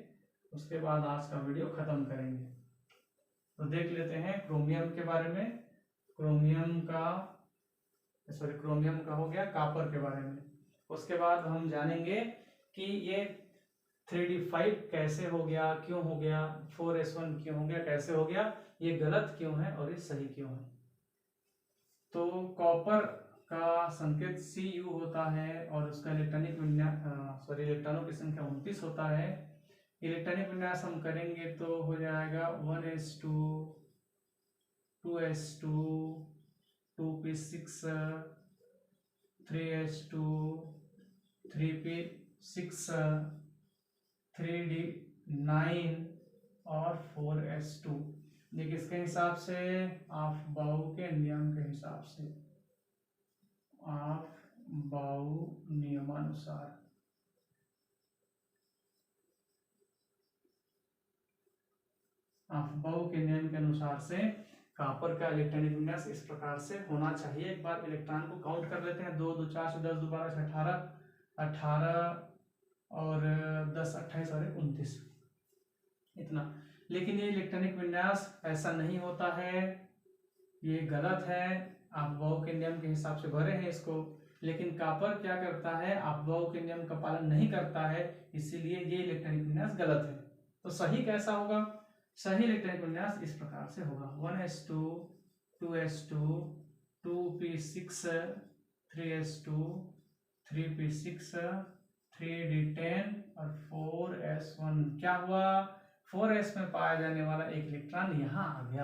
Speaker 1: उसके बाद आज का वीडियो खत्म करेंगे। तो देख लेते हैं क्रोमियम के बारे में, क्रोमियम का हो गया, कॉपर के बारे में। उसके बाद हम जानेंगे कि ये 3d5 कैसे हो गया, क्यों हो गया, 4s1 क्यों हो गया, कैसे हो गया, ये गलत क्यों है और ये सही क्यों है। तो कॉपर का संकेत Cu होता है और उसका इलेक्ट्रॉनिक विन्यास इलेक्ट्रॉनों की संख्या 29 होता है। इलेक्ट्रॉनिक विन्यास हम करेंगे तो हो जाएगा 1s2 2s2 2p6 3s2 3p6 3d9 और 4s2। ये किसके हिसाब से, अफबाउ के नियम के हिसाब से, अफबाउ नियमानुसार। अफबाउ के नियम के अनुसार से कॉपर का इलेक्ट्रॉनिक विन्यास इस प्रकार से होना चाहिए। एक बार इलेक्ट्रॉन को काउंट कर लेते हैं, 2 2 4 से 10 2 12 से 18 और 10 28 और 29 इतना। लेकिन ये इलेक्ट्रॉनिक विन्यास ऐसा नहीं होता है, ये गलत है, अफबाउ के नियम के हिसाब से भरे हैं इसको, लेकिन कॉपर क्या करता है, अफबाउ के नियम का पालन नहीं करता है, इसीलिए ये इलेक्ट्रॉनिक विन्यास गलत है। तो सही कैसा होगा, सही इलेक्ट्रॉनिक विन्यास इस प्रकार से होगा 1s2 2s2 2p6 3s2 3p6 3d10 और 4s1। क्या हुआ, 4s में पाया जाने वाला एक इलेक्ट्रॉन यहाँ आ गया।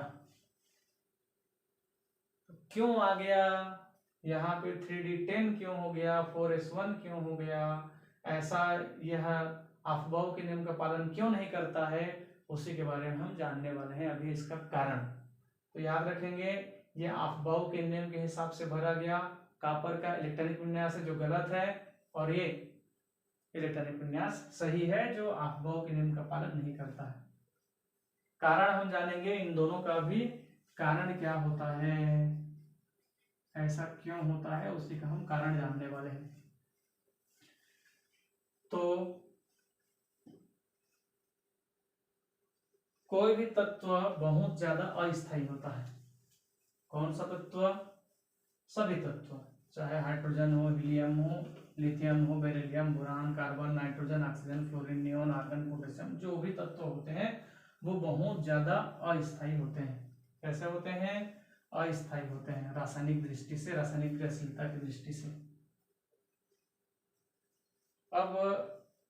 Speaker 1: तो क्यों आ गया, यहाँ पे 3d10 क्यों हो गया, 4s1 क्यों हो गया, ऐसा यह अफबाउ के नियम का पालन क्यों नहीं करता है, उसी के बारे में हम जानने वाले हैं अभी, इसका कारण। तो याद रखेंगे ये अफबाउ के नियम के हिसाब से भरा गया कॉपर का इलेक्ट्रॉनिक विन्यास है जो गलत है, और ये इलेक्ट्रॉनिक विन्यास सही है जो अफबाउ के नियम का पालन नहीं करता है। कारण हम जानेंगे इन दोनों का भी, कारण क्या होता है, ऐसा क्यों होता है, उसी का हम कारण जानने वाले हैं। तो कोई भी तत्व बहुत ज्यादा अस्थायी होता है। कौन सा तत्व, सभी तत्व, चाहे हाइड्रोजन हो, हीलियम हो, लिथियम हो, beryllium, boron, carbon, nitrogen, oxygen, fluorine, neon, argon, potassium, जो भी तत्व होते हैं वो बहुत ज्यादा अस्थायी होते हैं। कैसे होते हैं, अस्थायी होते हैं, रासायनिक दृष्टि से, रासायनिक क्रियाशीलता की दृष्टि से। अब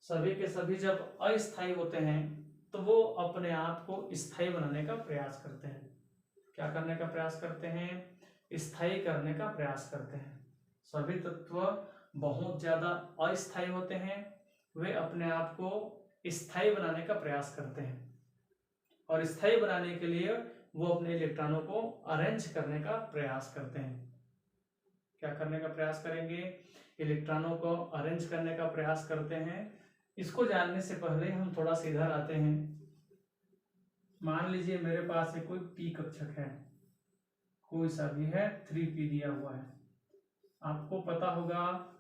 Speaker 1: सभी के सभी जब अस्थायी होते हैं तो वो अपने आप को स्थायी बनाने का प्रयास करते हैं। क्या करने का प्रयास करते हैं, स्थायी करने का प्रयास करते हैं। सभी तत्व बहुत ज्यादा अस्थायी होते हैं, वे अपने आप को स्थायी बनाने का प्रयास करते हैं, और स्थायी बनाने के लिए वो अपने इलेक्ट्रॉनों को अरेंज करने का प्रयास करते हैं। क्या करने का प्रयास करेंगे, इलेक्ट्रॉनों को अरेंज करने का प्रयास करते हैं। इसको जानने से पहले हम थोड़ा सा इधर आते हैं। मान लीजिए मेरे पास एक कोई p कक्षक है, कोई सा भी है, 3p दिया हुआ है। आपको पता होगा,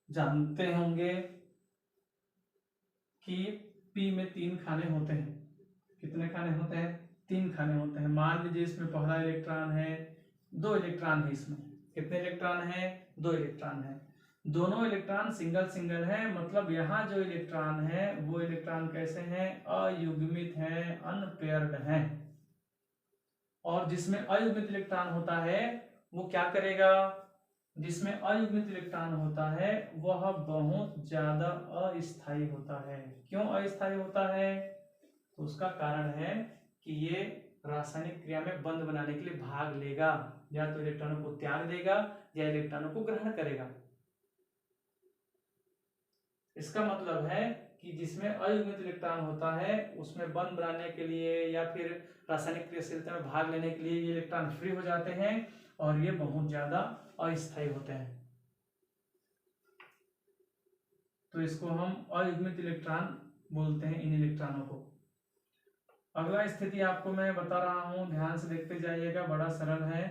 Speaker 1: जानते होंगे कि पी में 3 खाने होते हैं। कितने खाने होते हैं? 3 खाने होते हैं। मान लीजिए इसमें पहला इलेक्ट्रॉन है, 2 इलेक्ट्रॉन है इसमें। कितने इलेक्ट्रॉन है? 2 इलेक्ट्रॉन है। दोनों इलेक्ट्रॉन सिंगल सिंगल है, मतलब यहाँ जो इलेक्ट्रॉन है वो इलेक्ट्रॉन कैसे हैं? अयुग्मित हैं, अनपेयर्ड हैं। और जिसमें अयुग्मित इलेक्ट्रॉन होता है वो क्या करेगा? जिसमें अयुग्मित इलेक्ट्रॉन होता है वह बहुत ज्यादा अस्थायी होता है। क्यों अस्थायी होता है? तो उसका कारण है कि ये रासायनिक क्रिया में बंध बनाने के लिए भाग लेगा, या तो इलेक्ट्रॉनों को त्याग देगा या इलेक्ट्रॉनों को ग्रहण करेगा। इसका मतलब है कि जिसमें अयुग्मित इलेक्ट्रॉन होता है उसमें बंध बनाने के लिए या फिर रासायनिक क्रियाशीलता में भाग लेने के लिए ये इलेक्ट्रॉन फ्री हो जाते हैं और ये बहुत ज्यादा अस्थायी होते हैं। तो इसको हम अयुग्मित इलेक्ट्रॉन बोलते हैं, इन इलेक्ट्रॉनों को। अगला स्थिति आपको मैं बता रहा हूं, ध्यान से देखते जाइएगा, बड़ा सरल है।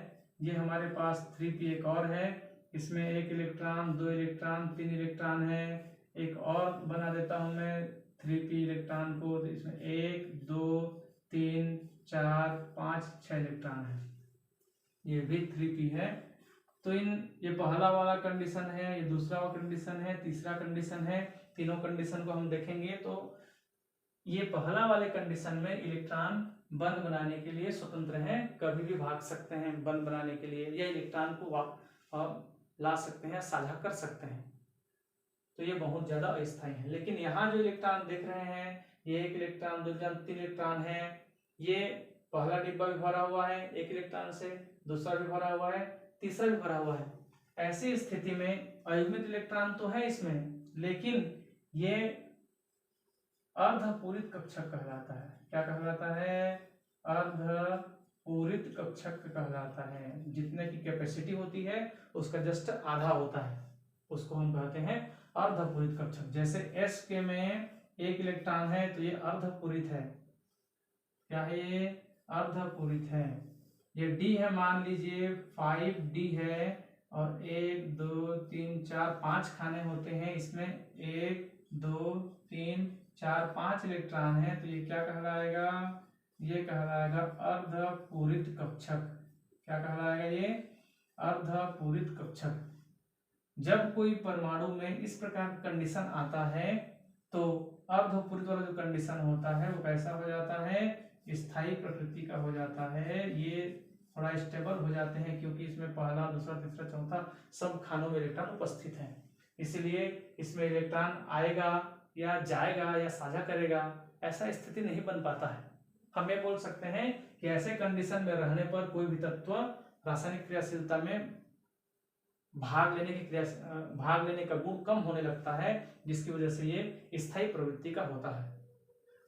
Speaker 1: ये हमारे पास 3p एक और है, इसमें 1 इलेक्ट्रॉन, 2 इलेक्ट्रॉन, 3 इलेक्ट्रॉन है। एक और बना देता हूं मैं 3p इलेक्ट्रॉन को, इसमें 1 2 3 4 5 6 इलेक्ट्रॉन है। ये भी 3p है। तो ये पहला वाला कंडीशन है, ये दूसरा वाला कंडीशन है, तीसरा कंडीशन है। तीनों कंडीशन को हम देखेंगे तो ये पहला वाले कंडीशन में इलेक्ट्रॉन बंध बनाने के लिए स्वतंत्र हैं, कभी भी भाग सकते हैं बंध बनाने के लिए, या इलेक्ट्रॉन को ला सकते हैं, साझा कर सकते हैं। तो ये बहुत ज्यादा अस्थायी है। लेकिन यहाँ जो इलेक्ट्रॉन देख रहे हैं, ये 1 इलेक्ट्रॉन, 2 इलेक्ट्रॉन, 3 इलेक्ट्रॉन है। ये पहला डिब्बा भी भरा हुआ है 1 इलेक्ट्रॉन से, दूसरा भी भरा हुआ है, तीसरा भी भरा हुआ है। ऐसी स्थिति में अयुग्मित इलेक्ट्रॉन तो है इसमें, लेकिन ये अर्धपूरित कक्षक कहलाता है। क्या कहलाता है? अर्धपूरित कक्षक कहलाता है। जितने की कैपेसिटी होती है उसका जस्ट आधा होता है, उसको हम कहते हैं अर्धपूरित कक्षक। जैसे S के में 1 इलेक्ट्रॉन है तो ये अर्धपूरित है। क्या है ये? अर्धपूरित है। ये D है, मान लीजिए 5D है, और 1 2 3 4 5 खाने होते हैं इसमें, 1 2 3 4 5 इलेक्ट्रॉन है, तो ये क्या कहलाएगा? ये कहलाएगा अर्धपूरित कक्षक। क्या कहलाएगा ये? अर्धपूरित कक्षक। जब कोई परमाणु में इस प्रकार का कंडीशन आता है तो अर्धपूरित वाला जो कंडीशन होता है वो कैसा हो जाता है? स्थायी प्रकृति का हो जाता है। ये थोड़ा स्टेबल हो जाते हैं क्योंकि इसमें पहला, दूसरा, तीसरा, चौथा सब खानों में इलेक्ट्रॉन उपस्थित हैं। इसलिए इसमें इलेक्ट्रॉन आएगा या जाएगा या साझा करेगा, ऐसा स्थिति नहीं बन पाता है। हम ये बोल सकते हैं कि ऐसे कंडीशन में रहने पर कोई भी तत्व रासायनिक क्रियाशीलता में भाग लेने का गुण कम होने लगता है, जिसकी वजह से ये स्थायी प्रवृत्ति का होता है।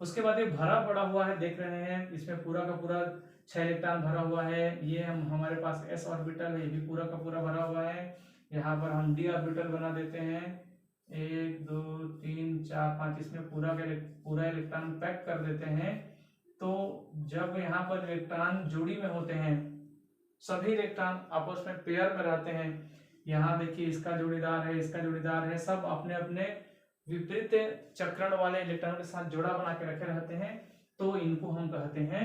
Speaker 1: उसके बाद ये भरा पड़ा हुआ है, देख रहे हैं, इसमें पूरा का पूरा 6 इलेक्ट्रॉन भरा हुआ है। ये हमारे पास s ऑर्बिटल है, ये भी पूरा का पूरा भरा हुआ है। यहाँ पर हम d ऑर्बिटल बना देते हैं, 1 2 3 4 5, इसमें पूरा इलेक्ट्रॉन पैक कर देते हैं। तो जब यहाँ पर इलेक्ट्रॉन जोड़ी में होते हैं, सभी इलेक्ट्रॉन आपस में पेयर में रहते हैं। यहाँ देखिए, इसका जोड़ीदार है, इसका जोड़ीदार है, सब अपने अपने विपरीत चक्रण वाले इलेक्ट्रॉन के साथ जोड़ा बना के रखे रहते हैं। तो इनको हम कहते हैं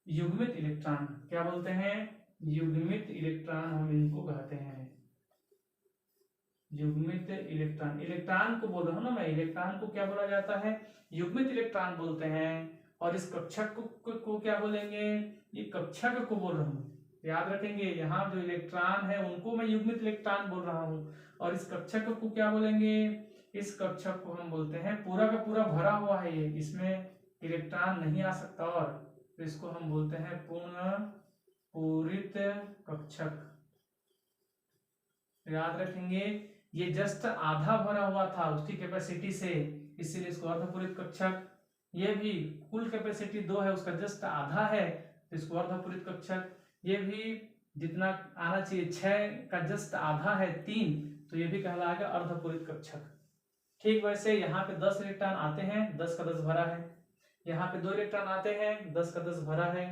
Speaker 1: युग्मित इलेक्ट्रॉन। क्या बोलते हैं? युग्मित इलेक्ट्रॉन हम इनको कहते हैं, युग्मित इलेक्ट्रॉन। इलेक्ट्रॉन को बोल रहा हूं ना मैं, इलेक्ट्रॉन को क्या बोला जाता है? युग्मित इलेक्ट्रॉन बोलते हैं। और इस कक्षक को क्या बोलेंगे? ये कक्षक को बोल रहा हूं, याद रखेंगे। यहाँ जो इलेक्ट्रॉन है उनको मैं युग्मित इलेक्ट्रॉन बोल रहा हूँ, और इस कक्षक को क्या बोलेंगे? इस कक्षक को हम बोलते हैं, पूरा का पूरा भरा हुआ है ये, इसमें इलेक्ट्रॉन नहीं आ सकता, और तो इसको हम बोलते हैं पूर्ण पूरित कक्षक। याद रखेंगे, ये जस्ट आधा भरा हुआ था उसकी कैपेसिटी से, इसीलिए इसको अर्धपूरित कक्षक। ये भी कुल कैपेसिटी 2 है, उसका जस्ट आधा है, तो इसको अर्धपूरित कक्षक। ये भी जितना आना चाहिए 6 का जस्ट आधा है 3, तो ये भी कहलाएगा अर्धपूरित कक्षक। ठीक वैसे यहाँ पे 10 इलेक्ट्रॉन आते हैं, 10 का 10 भरा है। यहाँ पे 2 इलेक्ट्रॉन आते हैं, 10 का 10 भरा है।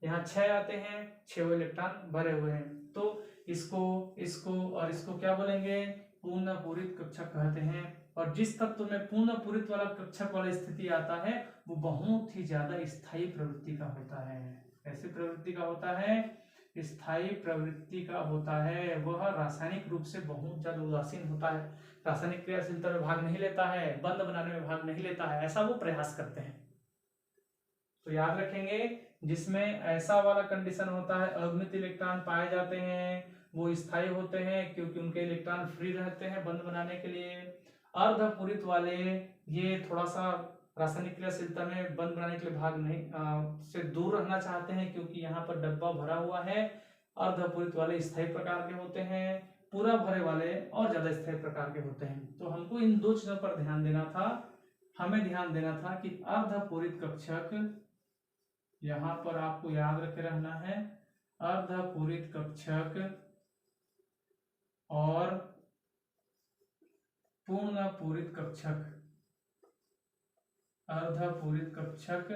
Speaker 1: यहाँ 6 आते हैं, 6 इलेक्ट्रॉन भरे हुए हैं। तो इसको और इसको क्या बोलेंगे? पूर्ण पूरित कक्षक कहते हैं। और जिस तत्व में पूर्ण पूरित वाला कक्षक वाला स्थिति आता है वो बहुत ही ज्यादा स्थायी प्रवृत्ति का होता है। ऐसी प्रवृत्ति का होता है, स्थायी प्रवृत्ति का होता है। वह रासायनिक रूप से बहुत ज्यादा उदासीन होता है, रासायनिक क्रियाशीलता में भाग नहीं लेता है, बंध बनाने में भाग नहीं लेता है, ऐसा वो प्रयास करते हैं। तो याद रखेंगे, जिसमें ऐसा वाला कंडीशन होता है, अवमित इलेक्ट्रॉन पाए जाते हैं, वो स्थायी होते हैं क्योंकि उनके इलेक्ट्रॉन फ्री रहते हैं बंध बनाने के लिए। अर्धपूरित वाले ये थोड़ा सा रासायनिक क्रियाशीलता में बंध बनाने के लिए भाग नहीं से दूर रहना चाहते हैं क्योंकि यहाँ पर डब्बा भरा हुआ है। अर्धपूरित वाले स्थायी प्रकार के होते हैं, पूरा भरे वाले और ज्यादा स्थायी प्रकार के होते हैं। तो हमको इन दो चीजों पर ध्यान देना था। हमें ध्यान देना था कि अर्धपूरित कक्षक, यहां पर आपको याद रखे रहना है, अर्धपूरित कक्षक और पूर्ण पूरित कक्षक, अर्धपूरित कक्षक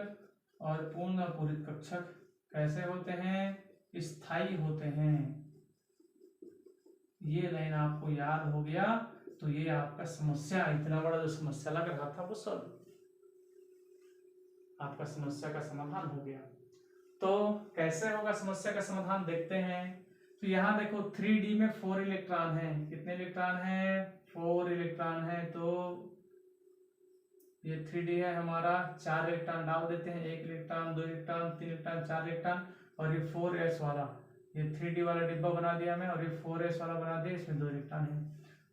Speaker 1: और पूर्ण पूरित कक्षक कैसे होते हैं? स्थायी होते हैं। ये लाइन आपको याद हो गया तो ये आपका समस्या, इतना बड़ा जो समस्या लग रहा था वो सब आपका समस्या का समाधान हो गया। तो कैसे होगा समस्या का समाधान देखते हैं। तो यहाँ देखो 3D में 4 इलेक्ट्रॉन है। कितने इलेक्ट्रॉन है? 4 इलेक्ट्रॉन है। तो ये 3D है हमारा, 4 इलेक्ट्रॉन डाल देते हैं, 1 इलेक्ट्रॉन, 2 इलेक्ट्रॉन, 3 इलेक्ट्रॉन, 4 इलेक्ट्रॉन। और ये 4s वाला, ये 3D वाला डिब्बा बना दिया मैं और ये 4s वाला बना दिया, इसमें 2 इलेक्ट्रॉन है।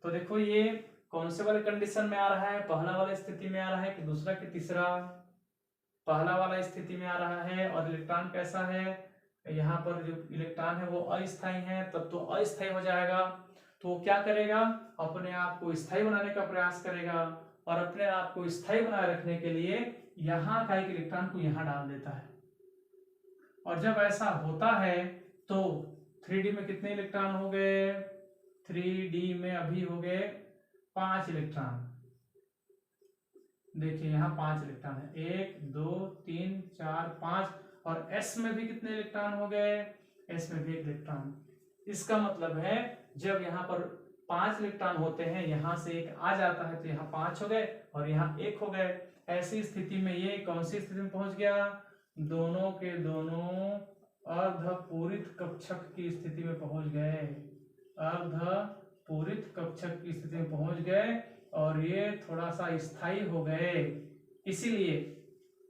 Speaker 1: तो देखो ये कौन से वाले कंडीशन में आ रहा है? पहला वाला स्थिति में आ रहा है कि दूसरा कि तीसरा? पहला वाला स्थिति में आ रहा है। और इलेक्ट्रॉन कैसा है? यहाँ पर जो इलेक्ट्रॉन है वो अस्थायी है, तब तो अस्थायी हो जाएगा। तो वो क्या करेगा? अपने आप को स्थायी बनाने का प्रयास करेगा और अपने आप को स्थायी बनाए रखने के लिए यहाँ का एक इलेक्ट्रॉन को यहाँ डाल देता है। और जब ऐसा होता है तो 3D में कितने इलेक्ट्रॉन हो गए? 3D में अभी हो गए 5 इलेक्ट्रॉन। देखिए यहाँ 5 इलेक्ट्रॉन है, 1 2 3 4 5। और S में भी कितने इलेक्ट्रॉन हो गए? S में भी 1 इलेक्ट्रॉन। इसका मतलब है जब यहाँ पर 5 इलेक्ट्रॉन होते हैं, यहाँ से 1 आ जाता है तो यहाँ 5 हो गए और यहाँ 1 हो गए। ऐसी स्थिति में ये कौन सी स्थिति में पहुंच गया? दोनों के दोनों अर्धपूरित कक्षक की स्थिति में पहुंच गए, अर्धपूरित कक्षक की स्थिति में पहुंच गए और ये थोड़ा सा स्थायी हो गए। इसीलिए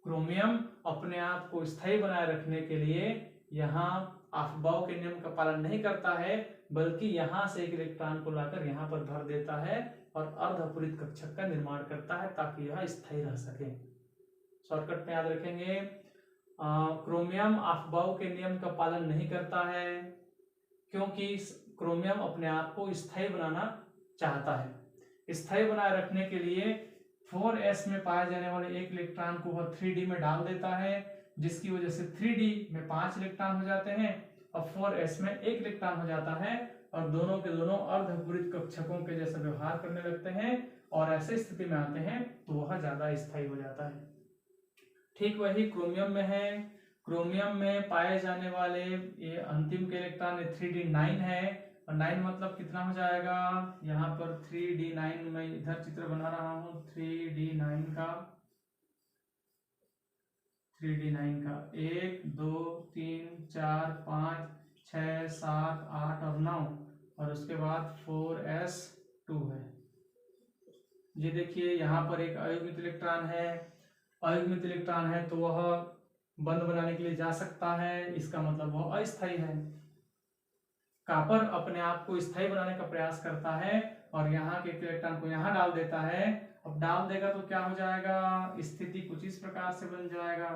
Speaker 1: क्रोमियम अपने आप को स्थायी बनाए रखने के लिए यहाँ अफबाउ के नियम का पालन नहीं करता है, बल्कि यहाँ से एक इलेक्ट्रॉन को लाकर यहाँ पर भर देता है और अर्धपूरित कक्षक का निर्माण करता है ताकि यह स्थायी रह सके। शॉर्टकट में याद रखेंगे, क्रोमियम अफबाउ के नियम का पालन नहीं करता है क्योंकि क्रोमियम अपने आप को स्थायी बनाना चाहता है। स्थायी बनाए रखने के लिए 4s में पाए जाने वाले 1 इलेक्ट्रॉन को वह 3D में डाल देता है, जिसकी वजह से 3D में 5 इलेक्ट्रॉन हो जाते हैं और 4s में 1 इलेक्ट्रॉन हो जाता है और दोनों के दोनों अर्धपूरित कक्षकों के जैसा व्यवहार करने लगते हैं और ऐसे स्थिति में आते हैं तो वह ज्यादा स्थायी हो जाता है। ठीक वही क्रोमियम में है। क्रोमियम में पाए जाने वाले ये अंतिम के इलेक्ट्रॉन 3D9 है और 9 मतलब कितना हो जाएगा? यहाँ पर 3D9 में इधर चित्र बना रहा हूँ, 3D9 का 1 2 3 4 5 6 7 8 और 9 और उसके बाद 4s2 है। ये देखिए यहाँ पर एक अयुग्मित इलेक्ट्रॉन है, अयुग्मित इलेक्ट्रॉन है तो वह बंध बनाने के लिए जा सकता है, इसका मतलब वह अस्थायी है। कॉपर अपने आप को स्थायी बनाने का प्रयास करता है और यहाँ के इलेक्ट्रॉन को यहाँ डाल देता है। अब डाल देगा तो क्या हो जाएगा? स्थिति कुछ इस प्रकार से बन जाएगा।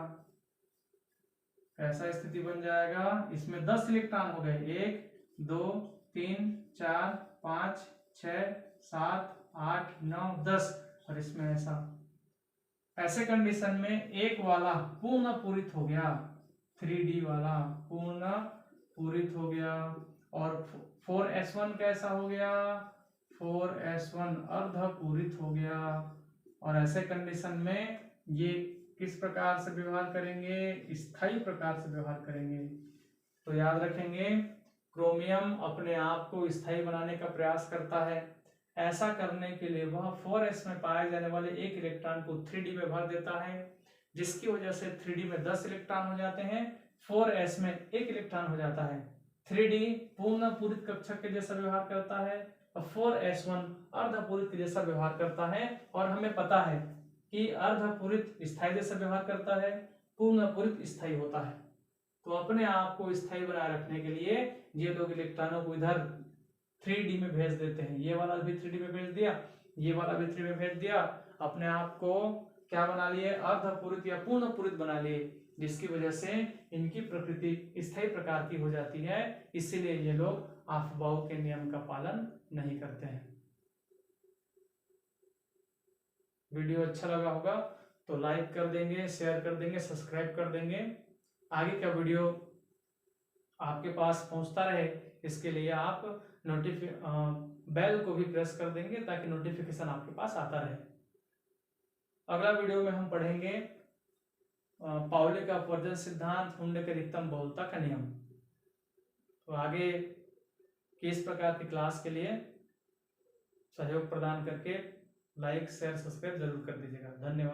Speaker 1: कैसा स्थिति बन जाएगा? इसमें 10 इलेक्ट्रॉन हो गए, 1 2 3 4 5 6 7 8 9 10 और इसमें ऐसे कंडीशन में एक वाला पूर्ण पूरित हो गया, 3D वाला पूर्ण पूरित हो गया और 4s1 कैसा हो गया? 4s1 अर्धपूरित हो गया। और ऐसे कंडीशन में ये किस प्रकार से व्यवहार करेंगे? स्थायी प्रकार से व्यवहार करेंगे। तो याद रखेंगे, क्रोमियम अपने आप को स्थायी बनाने का प्रयास करता है, ऐसा करने के लिए वह 4s में पाए जाने वाले एक इलेक्ट्रॉन को 3d में भर देता है, जिसकी वजह से 3d में 10 इलेक्ट्रॉन हो जाते हैं, 4s में 1 इलेक्ट्रॉन हो जाता है। 3d पूर्ण पूरित कक्षक के जैसा व्यवहार करता है और 4s1 अर्धपूरित के जैसा व्यवहार करता है। और हमें पता है कि अर्धपूरित स्थायी जैसा व्यवहार करता है, पूर्ण पूरित स्थायी होता है। तो अपने आप को स्थायी बनाए रखने के लिए ये लोग इलेक्ट्रॉनों को इधर 3d में भेज देते हैं। ये वाला भी 3d में भेज दिया, ये वाला भी 3d में भेज दिया, अपने आप को क्या बना लिए, अर्धपूरित या पूर्ण पूरित बना लिए, जिसकी वजह से इनकी प्रकृति स्थायी प्रकार की हो जाती है। इसीलिए ये लोग अफबाउ के नियम का पालन नहीं करते हैं। वीडियो अच्छा लगा होगा तो लाइक कर देंगे, शेयर कर देंगे, सब्सक्राइब कर देंगे। आगे का वीडियो आपके पास पहुंचता रहे, इसके लिए आप बेल को भी प्रेस कर देंगे ताकि नोटिफिकेशन आपके पास आता रहे। अगला वीडियो में हम पढ़ेंगे पाउली का अपवर्जन सिद्धांत, हुंडे के अधिकतम बहुलता का नियम। तो आगे की इस प्रकार की क्लास के लिए सहयोग प्रदान करके लाइक शेयर सब्सक्राइब जरूर कर दीजिएगा। धन्यवाद।